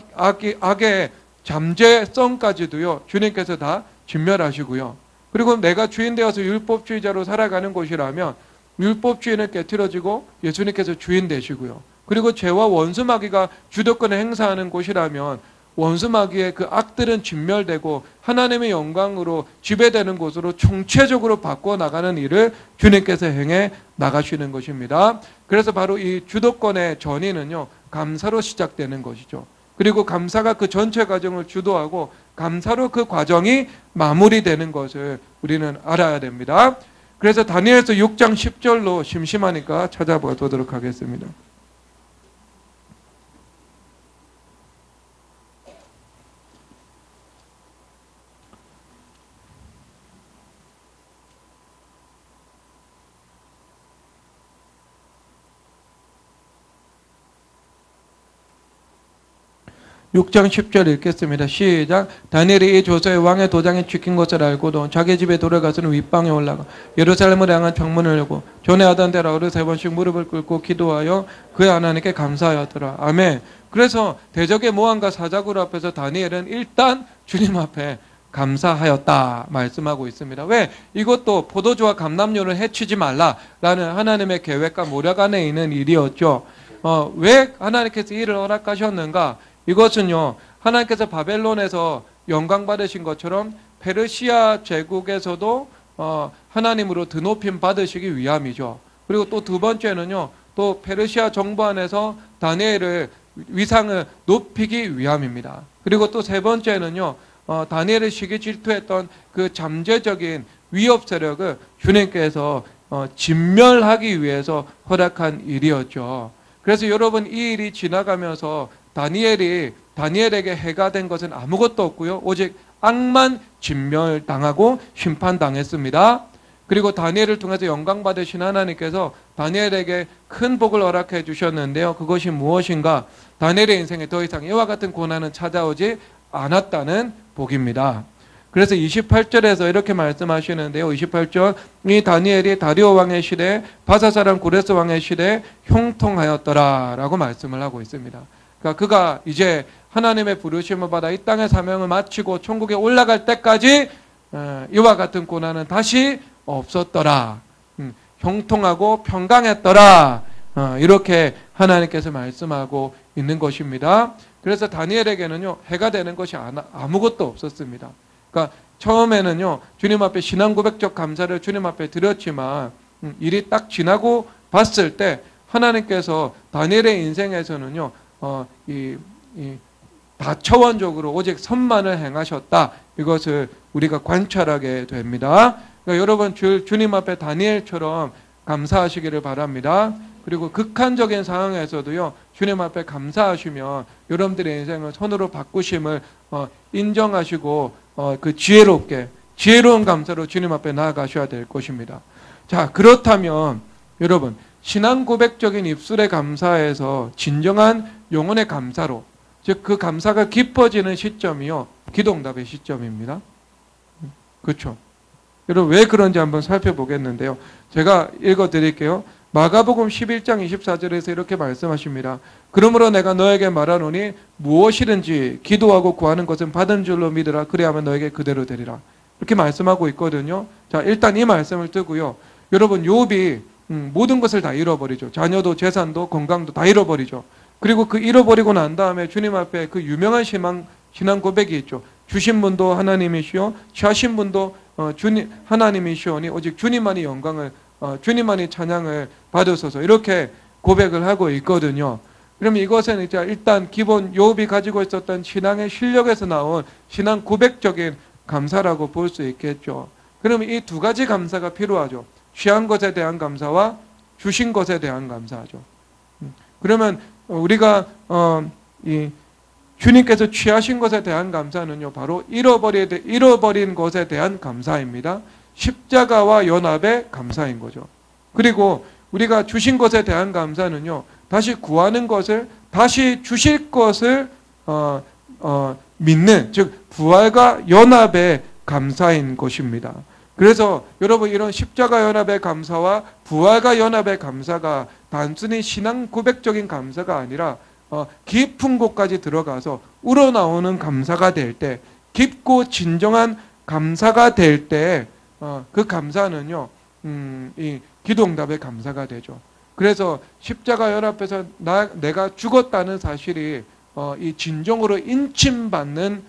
악의 잠재성까지도요 주님께서 다 진멸하시고요. 그리고 내가 주인 되어서 율법주의자로 살아가는 곳이라면 율법주의는 깨트려지고 예수님께서 주인 되시고요. 그리고 죄와 원수 마귀가 주도권을 행사하는 곳이라면 원수 마귀의 그 악들은 진멸되고 하나님의 영광으로 지배되는 곳으로 총체적으로 바꿔나가는 일을 주님께서 행해 나가시는 것입니다. 그래서 바로 이 주도권의 전이는요 감사로 시작되는 것이죠. 그리고 감사가 그 전체 과정을 주도하고 감사로 그 과정이 마무리되는 것을 우리는 알아야 됩니다. 그래서 다니엘서 6장 10절로 심심하니까 찾아보도록 하겠습니다. 6장 10절 읽겠습니다. 시작. 다니엘이 이 조서에 왕의 도장에 찍힌 것을 알고도 자기 집에 돌아가서는 윗방에 올라가 예루살렘을 향한 창문을 열고 전에 하던 대로 하루 3번씩 무릎을 꿇고 기도하여 그의 하나님께 감사하였더라. 아멘. 그래서 대적의 모함과 사자굴 앞에서 다니엘은 일단 주님 앞에 감사하였다 말씀하고 있습니다. 왜? 이것도 포도주와 감람류를 해치지 말라라는 하나님의 계획과 모략 안에 있는 일이었죠. 왜 하나님께서 이를 허락하셨는가? 이것은요 하나님께서 바벨론에서 영광 받으신 것처럼 페르시아 제국에서도 하나님으로 드높임 받으시기 위함이죠. 그리고 또 두 번째는요 또 페르시아 정부 안에서 다니엘을 위상을 높이기 위함입니다. 그리고 또 세 번째는요 다니엘을 시기 질투했던 그 잠재적인 위협 세력을 주님께서 진멸하기 위해서 허락한 일이었죠. 그래서 여러분 이 일이 지나가면서 다니엘에게 해가 된 것은 아무것도 없고요. 오직 악만 진멸당하고 심판당했습니다. 그리고 다니엘을 통해서 영광 받으신 하나님께서 다니엘에게 큰 복을 허락해 주셨는데요. 그것이 무엇인가? 다니엘의 인생에 더 이상 이와 같은 고난은 찾아오지 않았다는 복입니다. 그래서 28절에서 이렇게 말씀하시는데요. 28절 이 다니엘이 다리오 왕의 시대에 바사 사람 고레스 왕의 시대에 형통하였더라 라고 말씀을 하고 있습니다. 그러니까 그가 이제 하나님의 부르심을 받아 이 땅의 사명을 마치고 천국에 올라갈 때까지 이와 같은 고난은 다시 없었더라. 형통하고 평강했더라. 이렇게 하나님께서 말씀하고 있는 것입니다. 그래서 다니엘에게는요 해가 되는 것이 아무것도 없었습니다. 그러니까 처음에는요 주님 앞에 신앙 고백적 감사를 주님 앞에 드렸지만 일이 딱 지나고 봤을 때 하나님께서 다니엘의 인생에서는요 다차원적으로 오직 선만을 행하셨다. 이것을 우리가 관찰하게 됩니다. 그러니까 여러분 주님 앞에 다니엘처럼 감사하시기를 바랍니다. 그리고 극한적인 상황에서도요 주님 앞에 감사하시면 여러분들의 인생을 선으로 바꾸심을 인정하시고 그 지혜로운 감사로 주님 앞에 나아가셔야 될 것입니다. 자, 그렇다면 여러분 신앙 고백적인 입술의 감사에서 진정한 영혼의 감사로, 즉 그 감사가 깊어지는 시점이요 기도응답의 시점입니다. 그렇죠? 여러분 왜 그런지 한번 살펴보겠는데요. 제가 읽어드릴게요. 마가복음 11장 24절에서 이렇게 말씀하십니다. 그러므로 내가 너에게 말하노니 무엇이든지 기도하고 구하는 것은 받은 줄로 믿으라. 그리하면 너에게 그대로 되리라. 이렇게 말씀하고 있거든요. 자, 일단 이 말씀을 뜨고요. 여러분, 욥이 모든 것을 다 잃어버리죠. 자녀도 재산도 건강도 다 잃어버리죠. 그리고 그 잃어버리고 난 다음에 주님 앞에 그 유명한 신앙 고백이 있죠. 주신 분도 하나님이시오, 취하신 분도 주님 하나님이시오니 오직 주님만이 영광을 주님만이 찬양을 받으소서, 이렇게 고백을 하고 있거든요. 그러면 이것은 이제 일단 기본 욥이 가지고 있었던 신앙의 실력에서 나온 신앙 고백적인 감사라고 볼 수 있겠죠. 그러면 이 두 가지 감사가 필요하죠. 취한 것에 대한 감사와 주신 것에 대한 감사죠. 그러면 우리가 이 주님께서 취하신 것에 대한 감사는요, 바로 잃어버린 것에 대한 감사입니다. 십자가와 연합의 감사인 거죠. 그리고 우리가 주신 것에 대한 감사는요, 다시 구하는 것을, 다시 주실 것을 믿는, 즉 부활과 연합의 감사인 것입니다. 그래서 여러분, 이런 십자가 연합의 감사와 부활과 연합의 감사가 단순히 신앙 고백적인 감사가 아니라 깊은 곳까지 들어가서 우러나오는 감사가 될 때, 깊고 진정한 감사가 될 때 그 감사는요, 이 기도응답의 감사가 되죠. 그래서 십자가 연합에서 내가 죽었다는 사실이 이 진정으로 인침받는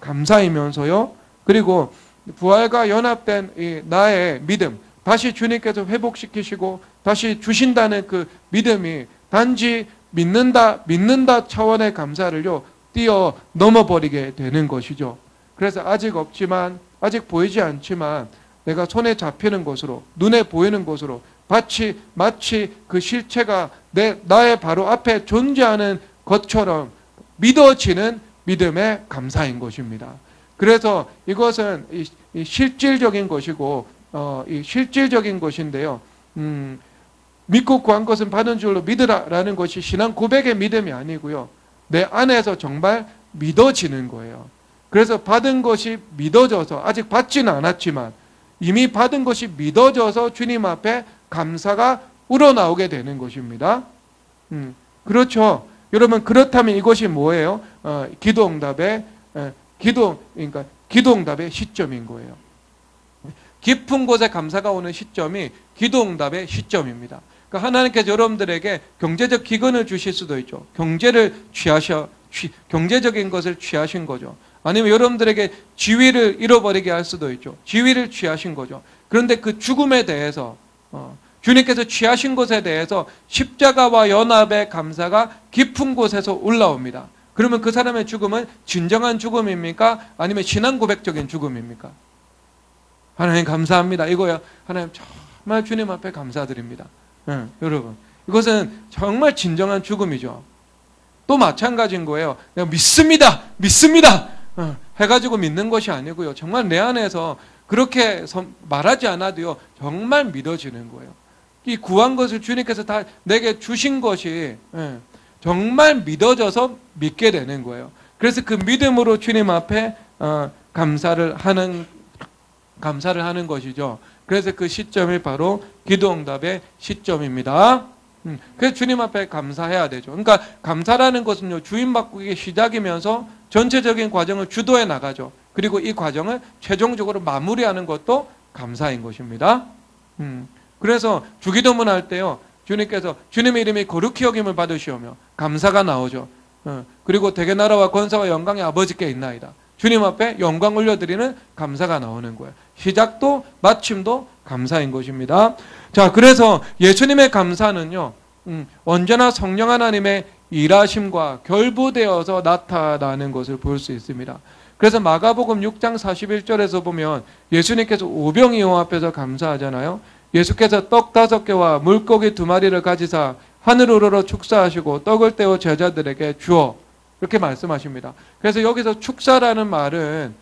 감사이면서요, 그리고 부활과 연합된 이 나의 믿음, 다시 주님께서 회복시키시고 다시 주신다는 그 믿음이 단지 믿는다 차원의 감사를요, 뛰어 넘어버리게 되는 것이죠. 그래서 아직 없지만, 아직 보이지 않지만 내가 손에 잡히는 것으로, 눈에 보이는 것으로 마치 그 실체가 나의 바로 앞에 존재하는 것처럼 믿어지는 믿음의 감사인 것입니다. 그래서 이것은 이 실질적인 것이고 이 실질적인 것인데요. 믿고 구한 것은 받은 줄로 믿으라라는 것이 신앙 고백의 믿음이 아니고요, 내 안에서 정말 믿어지는 거예요. 그래서 받은 것이 믿어져서, 아직 받지는 않았지만 이미 받은 것이 믿어져서 주님 앞에 감사가 우러나오게 되는 것입니다. 그렇죠. 여러분, 그렇다면 이것이 뭐예요? 기도응답의 시점인 거예요. 깊은 곳에 감사가 오는 시점이 기도응답의 시점입니다. 그러니까 하나님께서 여러분들에게 경제적 기근을 주실 수도 있죠. 경제적인 것을 취하신 거죠. 아니면 여러분들에게 지위를 잃어버리게 할 수도 있죠. 지위를 취하신 거죠. 그런데 그 죽음에 대해서 주님께서 취하신 것에 대해서 십자가와 연합의 감사가 깊은 곳에서 올라옵니다. 그러면 그 사람의 죽음은 진정한 죽음입니까? 아니면 신앙 고백적인 죽음입니까? 하나님 감사합니다, 이거야. 하나님 정말 주님 앞에 감사드립니다. 여러분, 이것은 정말 진정한 죽음이죠. 또 마찬가지인 거예요. 내가 믿습니다 해가지고 믿는 것이 아니고요, 정말 내 안에서 그렇게 말하지 않아도요, 정말 믿어지는 거예요. 이 구한 것을 주님께서 다 내게 주신 것이 정말 믿어져서 믿게 되는 거예요. 그래서 그 믿음으로 주님 앞에 감사를 하는 것이죠. 그래서 그 시점이 바로 기도응답의 시점입니다. 그래서 주님 앞에 감사해야 되죠. 그러니까 감사라는 것은요, 주인 바꾸기의 시작이면서 전체적인 과정을 주도해 나가죠. 그리고 이 과정을 최종적으로 마무리하는 것도 감사인 것입니다. 그래서 주기도문 할 때요, 주님께서 주님의 이름이 거룩히 여김을 받으시오며 감사가 나오죠. 그리고 대개 나라와 권세와 영광의 아버지께 있나이다. 주님 앞에 영광 올려드리는 감사가 나오는 거예요. 시작도 마침도 감사인 것입니다. 자, 그래서 예수님의 감사는요, 언제나 성령 하나님의 일하심과 결부되어서 나타나는 것을 볼 수 있습니다. 그래서 마가복음 6장 41절에서 보면 예수님께서 오병이어 앞에서 감사하잖아요. 예수께서 떡 5개와 물고기 2마리를 가지사 하늘 우러러 축사하시고 떡을 떼어 제자들에게 주어, 이렇게 말씀하십니다. 그래서 여기서 축사라는 말은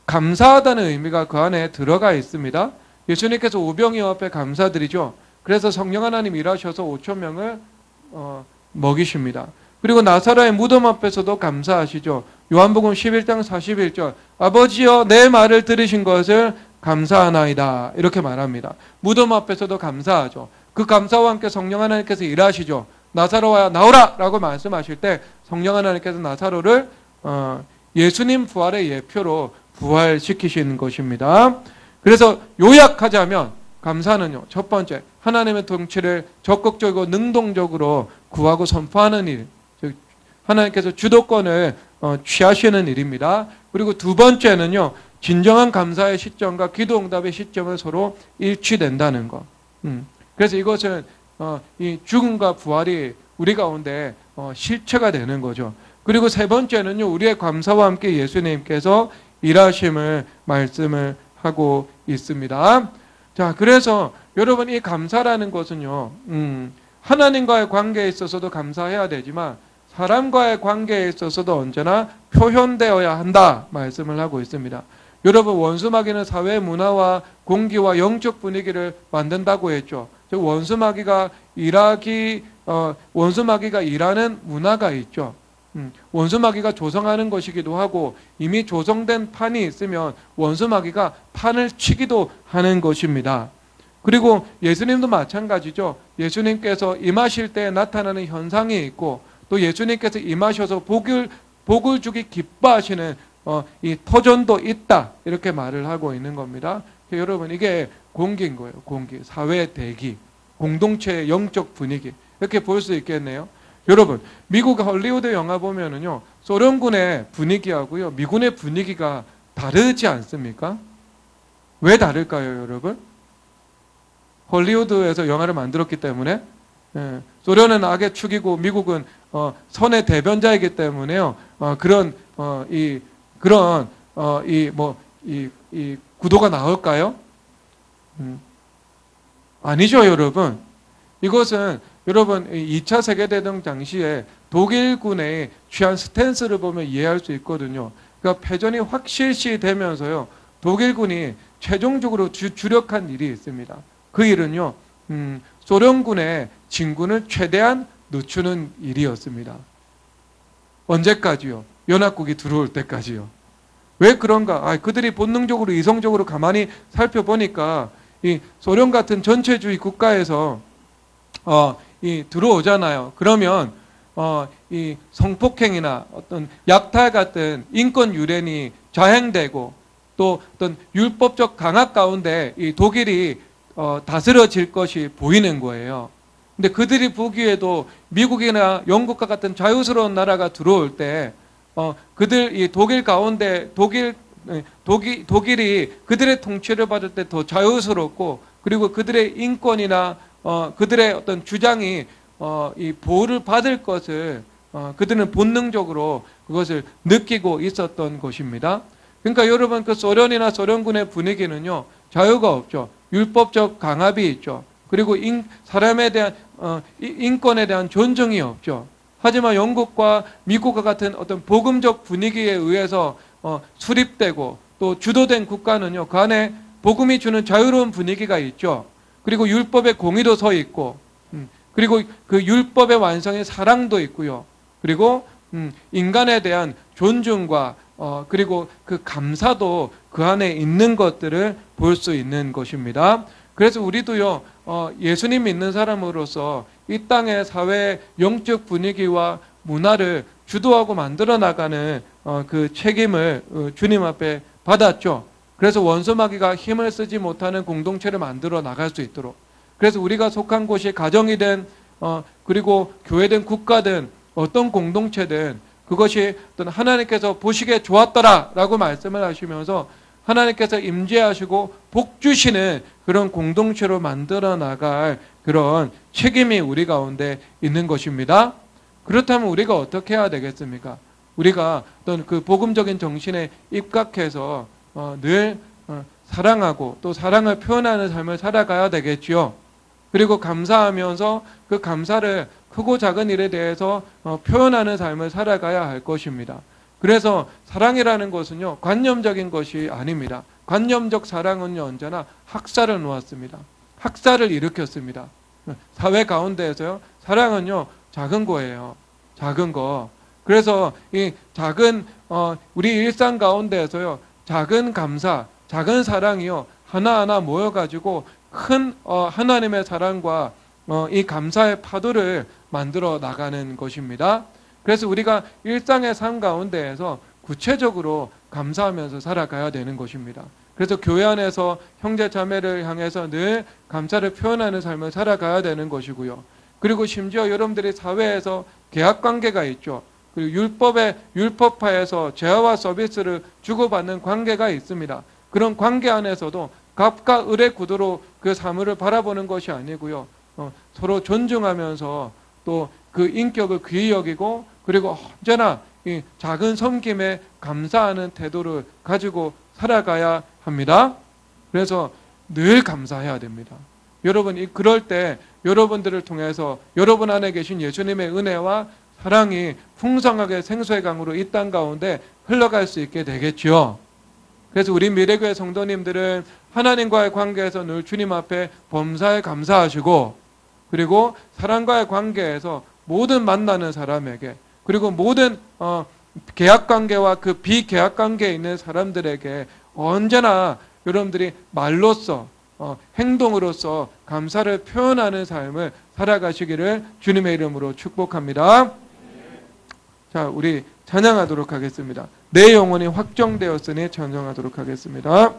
감사하다는 의미가 그 안에 들어가 있습니다. 예수님께서 오병이어 앞에 감사드리죠. 그래서 성령 하나님 일하셔서 5,000명을 먹이십니다. 그리고 나사로의 무덤 앞에서도 감사하시죠. 요한복음 11장 41절 아버지여 내 말을 들으신 것을 감사하나이다 이렇게 말합니다. 무덤 앞에서도 감사하죠. 그 감사와 함께 성령 하나님께서 일하시죠. 나사로야 나오라 라고 말씀하실 때 성령 하나님께서 나사로를 예수님 부활의 예표로 부활시키신 것입니다. 그래서 요약하자면 감사는요, 첫 번째 하나님의 통치를 적극적이고 능동적으로 구하고 선포하는 일, 즉 하나님께서 주도권을 취하시는 일입니다. 그리고 두 번째는요, 진정한 감사의 시점과 기도 응답의 시점을 서로 일치된다는 것. 그래서 이것은 이 죽음과 부활이 우리 가운데 실체가 되는 거죠. 그리고 세 번째는요, 우리의 감사와 함께 예수님께서 일하심을 말씀을 하고 있습니다. 자, 그래서 여러분 이 감사라는 것은요, 하나님과의 관계에 있어서도 감사해야 되지만 사람과의 관계에 있어서도 언제나 표현되어야 한다 말씀을 하고 있습니다. 여러분 원수마귀는 사회 문화와 공기와 영적 분위기를 만든다고 했죠. 즉 원수마귀가 일하는 문화가 있죠. 원수마귀가 조성하는 것이기도 하고 이미 조성된 판이 있으면 원수마귀가 판을 치기도 하는 것입니다. 그리고 예수님도 마찬가지죠. 예수님께서 임하실 때 나타나는 현상이 있고 또 예수님께서 임하셔서 복을 주기 기뻐하시는 이 터전도 있다 이렇게 말을 하고 있는 겁니다. 여러분 이게 공기인 거예요. 공기, 사회 대기, 공동체의 영적 분위기 이렇게 볼 수 있겠네요. 여러분 미국 헐리우드 영화 보면은요 소련군의 분위기하고요 미군의 분위기가 다르지 않습니까? 왜 다를까요, 여러분? 헐리우드에서 영화를 만들었기 때문에 소련은 악의 축이고 미국은 선의 대변자이기 때문에요. 그런 구도가 나올까요? 아니죠, 여러분. 이것은 여러분 2차 세계대전 당시에 독일군의 취한 스탠스를 보면 이해할 수 있거든요. 그러니까 패전이 확실시 되면서요. 독일군이 최종적으로 주력한 일이 있습니다. 그 일은요. 소련군의 진군을 최대한 늦추는 일이었습니다. 언제까지요? 연합국이 들어올 때까지요. 왜 그런가? 그들이 본능적으로 이성적으로 가만히 살펴보니까 이 소련 같은 전체주의 국가에서 들어오잖아요. 그러면 이 성폭행이나 어떤 약탈 같은 인권 유린이 자행되고 또 어떤 율법적 강압 가운데 이 독일이 다스려질 것이 보이는 거예요. 근데 그들이 보기에도 미국이나 영국과 같은 자유스러운 나라가 들어올 때 이 독일 가운데 독일이 그들의 통치를 받을 때 더 자유스럽고 그리고 그들의 인권이나 그들의 어떤 주장이 이 보호를 받을 것을 그들은 본능적으로 그것을 느끼고 있었던 것입니다. 그러니까 여러분 그 소련이나 소련군의 분위기는요 자유가 없죠. 율법적 강압이 있죠. 그리고 사람에 대한 인권에 대한 존중이 없죠. 하지만 영국과 미국과 같은 어떤 복음적 분위기에 의해서 수립되고 또 주도된 국가는요 그 안에 복음이 주는 자유로운 분위기가 있죠. 그리고 율법의 공의도 서 있고 그리고 그 율법의 완성의 사랑도 있고요. 그리고 인간에 대한 존중과 그리고 그 감사도 그 안에 있는 것들을 볼 수 있는 것입니다. 그래서 우리도요 예수님 믿는 사람으로서 이 땅의 사회 영적 분위기와 문화를 주도하고 만들어 나가는 그 책임을 주님 앞에 받았죠. 그래서 원수마귀가 힘을 쓰지 못하는 공동체를 만들어 나갈 수 있도록, 그래서 우리가 속한 곳이 가정이든 그리고 교회든 국가든 어떤 공동체든 그것이 어떤 하나님께서 보시기에 좋았더라라고 말씀을 하시면서 하나님께서 임재하시고 복 주시는 그런 공동체로 만들어 나갈 그런 책임이 우리 가운데 있는 것입니다. 그렇다면 우리가 어떻게 해야 되겠습니까? 우리가 어떤 그 복음적인 정신에 입각해서 늘 사랑하고 또 사랑을 표현하는 삶을 살아가야 되겠지요. 그리고 감사하면서 그 감사를 크고 작은 일에 대해서 표현하는 삶을 살아가야 할 것입니다. 그래서 사랑이라는 것은요 관념적인 것이 아닙니다. 관념적 사랑은요 언제나 학살을 놓았습니다. 학살을 일으켰습니다. 사회 가운데에서요 사랑은요 작은 거예요. 작은 거. 그래서 이 작은 우리 일상 가운데에서요 작은 감사, 작은 사랑이요 하나하나 모여가지고 큰 하나님의 사랑과 이 감사의 파도를 만들어 나가는 것입니다. 그래서 우리가 일상의 삶 가운데에서 구체적으로 감사하면서 살아가야 되는 것입니다. 그래서 교회 안에서 형제 자매를 향해서 늘 감사를 표현하는 삶을 살아가야 되는 것이고요. 그리고 심지어 여러분들이 사회에서 계약관계가 있죠. 그리고 율법화에서 재화와 서비스를 주고받는 관계가 있습니다. 그런 관계 안에서도 갑과 을의 구도로 그 사물을 바라보는 것이 아니고요. 서로 존중하면서 또 그 인격을 귀히 여기고 그리고 언제나 이 작은 섬김에 감사하는 태도를 가지고 살아가야 합니다. 그래서 늘 감사해야 됩니다. 여러분, 그럴 때 여러분들을 통해서 여러분 안에 계신 예수님의 은혜와 사랑이 풍성하게 생수의 강으로 이 땅 가운데 흘러갈 수 있게 되겠지요. 그래서 우리 미래교회 성도님들은 하나님과의 관계에서 늘 주님 앞에 범사에 감사하시고 그리고 사랑과의 관계에서 모든 만나는 사람에게 그리고 모든 계약관계와 그 비계약관계에 있는 사람들에게 언제나 여러분들이 말로써 행동으로써 감사를 표현하는 삶을 살아가시기를 주님의 이름으로 축복합니다. 자, 우리 찬양하도록 하겠습니다. 내 영혼이 확정되었으니 찬양하도록 하겠습니다.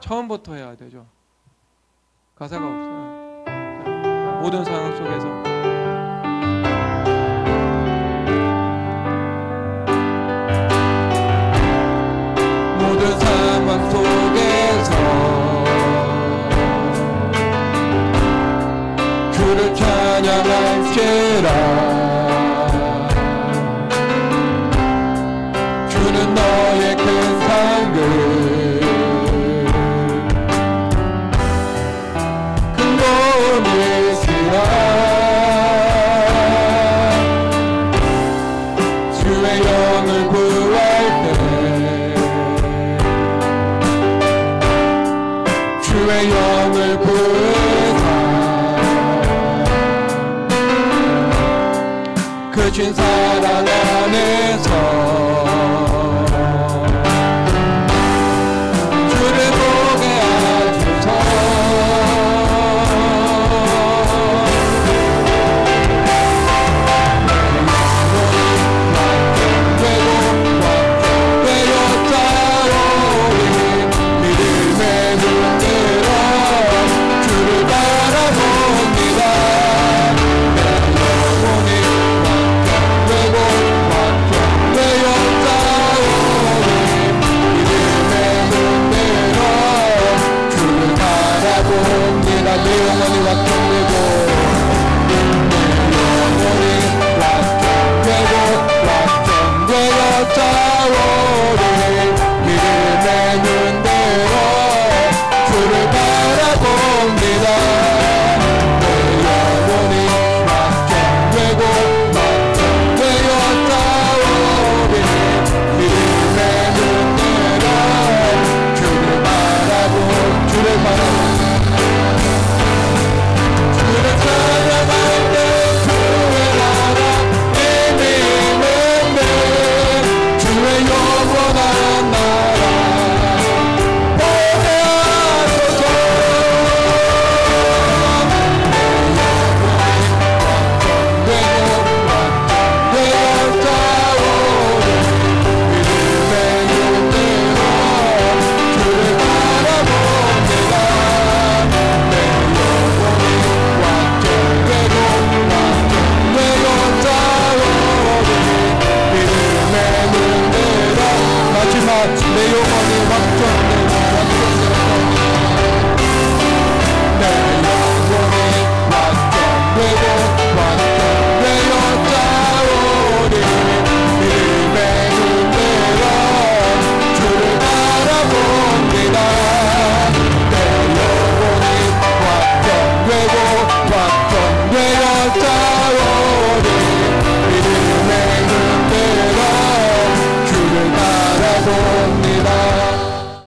처음부터 해야 되죠. 가사가 없어요. 자, 모든 상황 속에서 모든 상황 속에서 주를 찬양할지라 주는 너의 큰 상급 주의 영을 구할 때 주의 영을 구사 그 진 사랑 안에서 내 영혼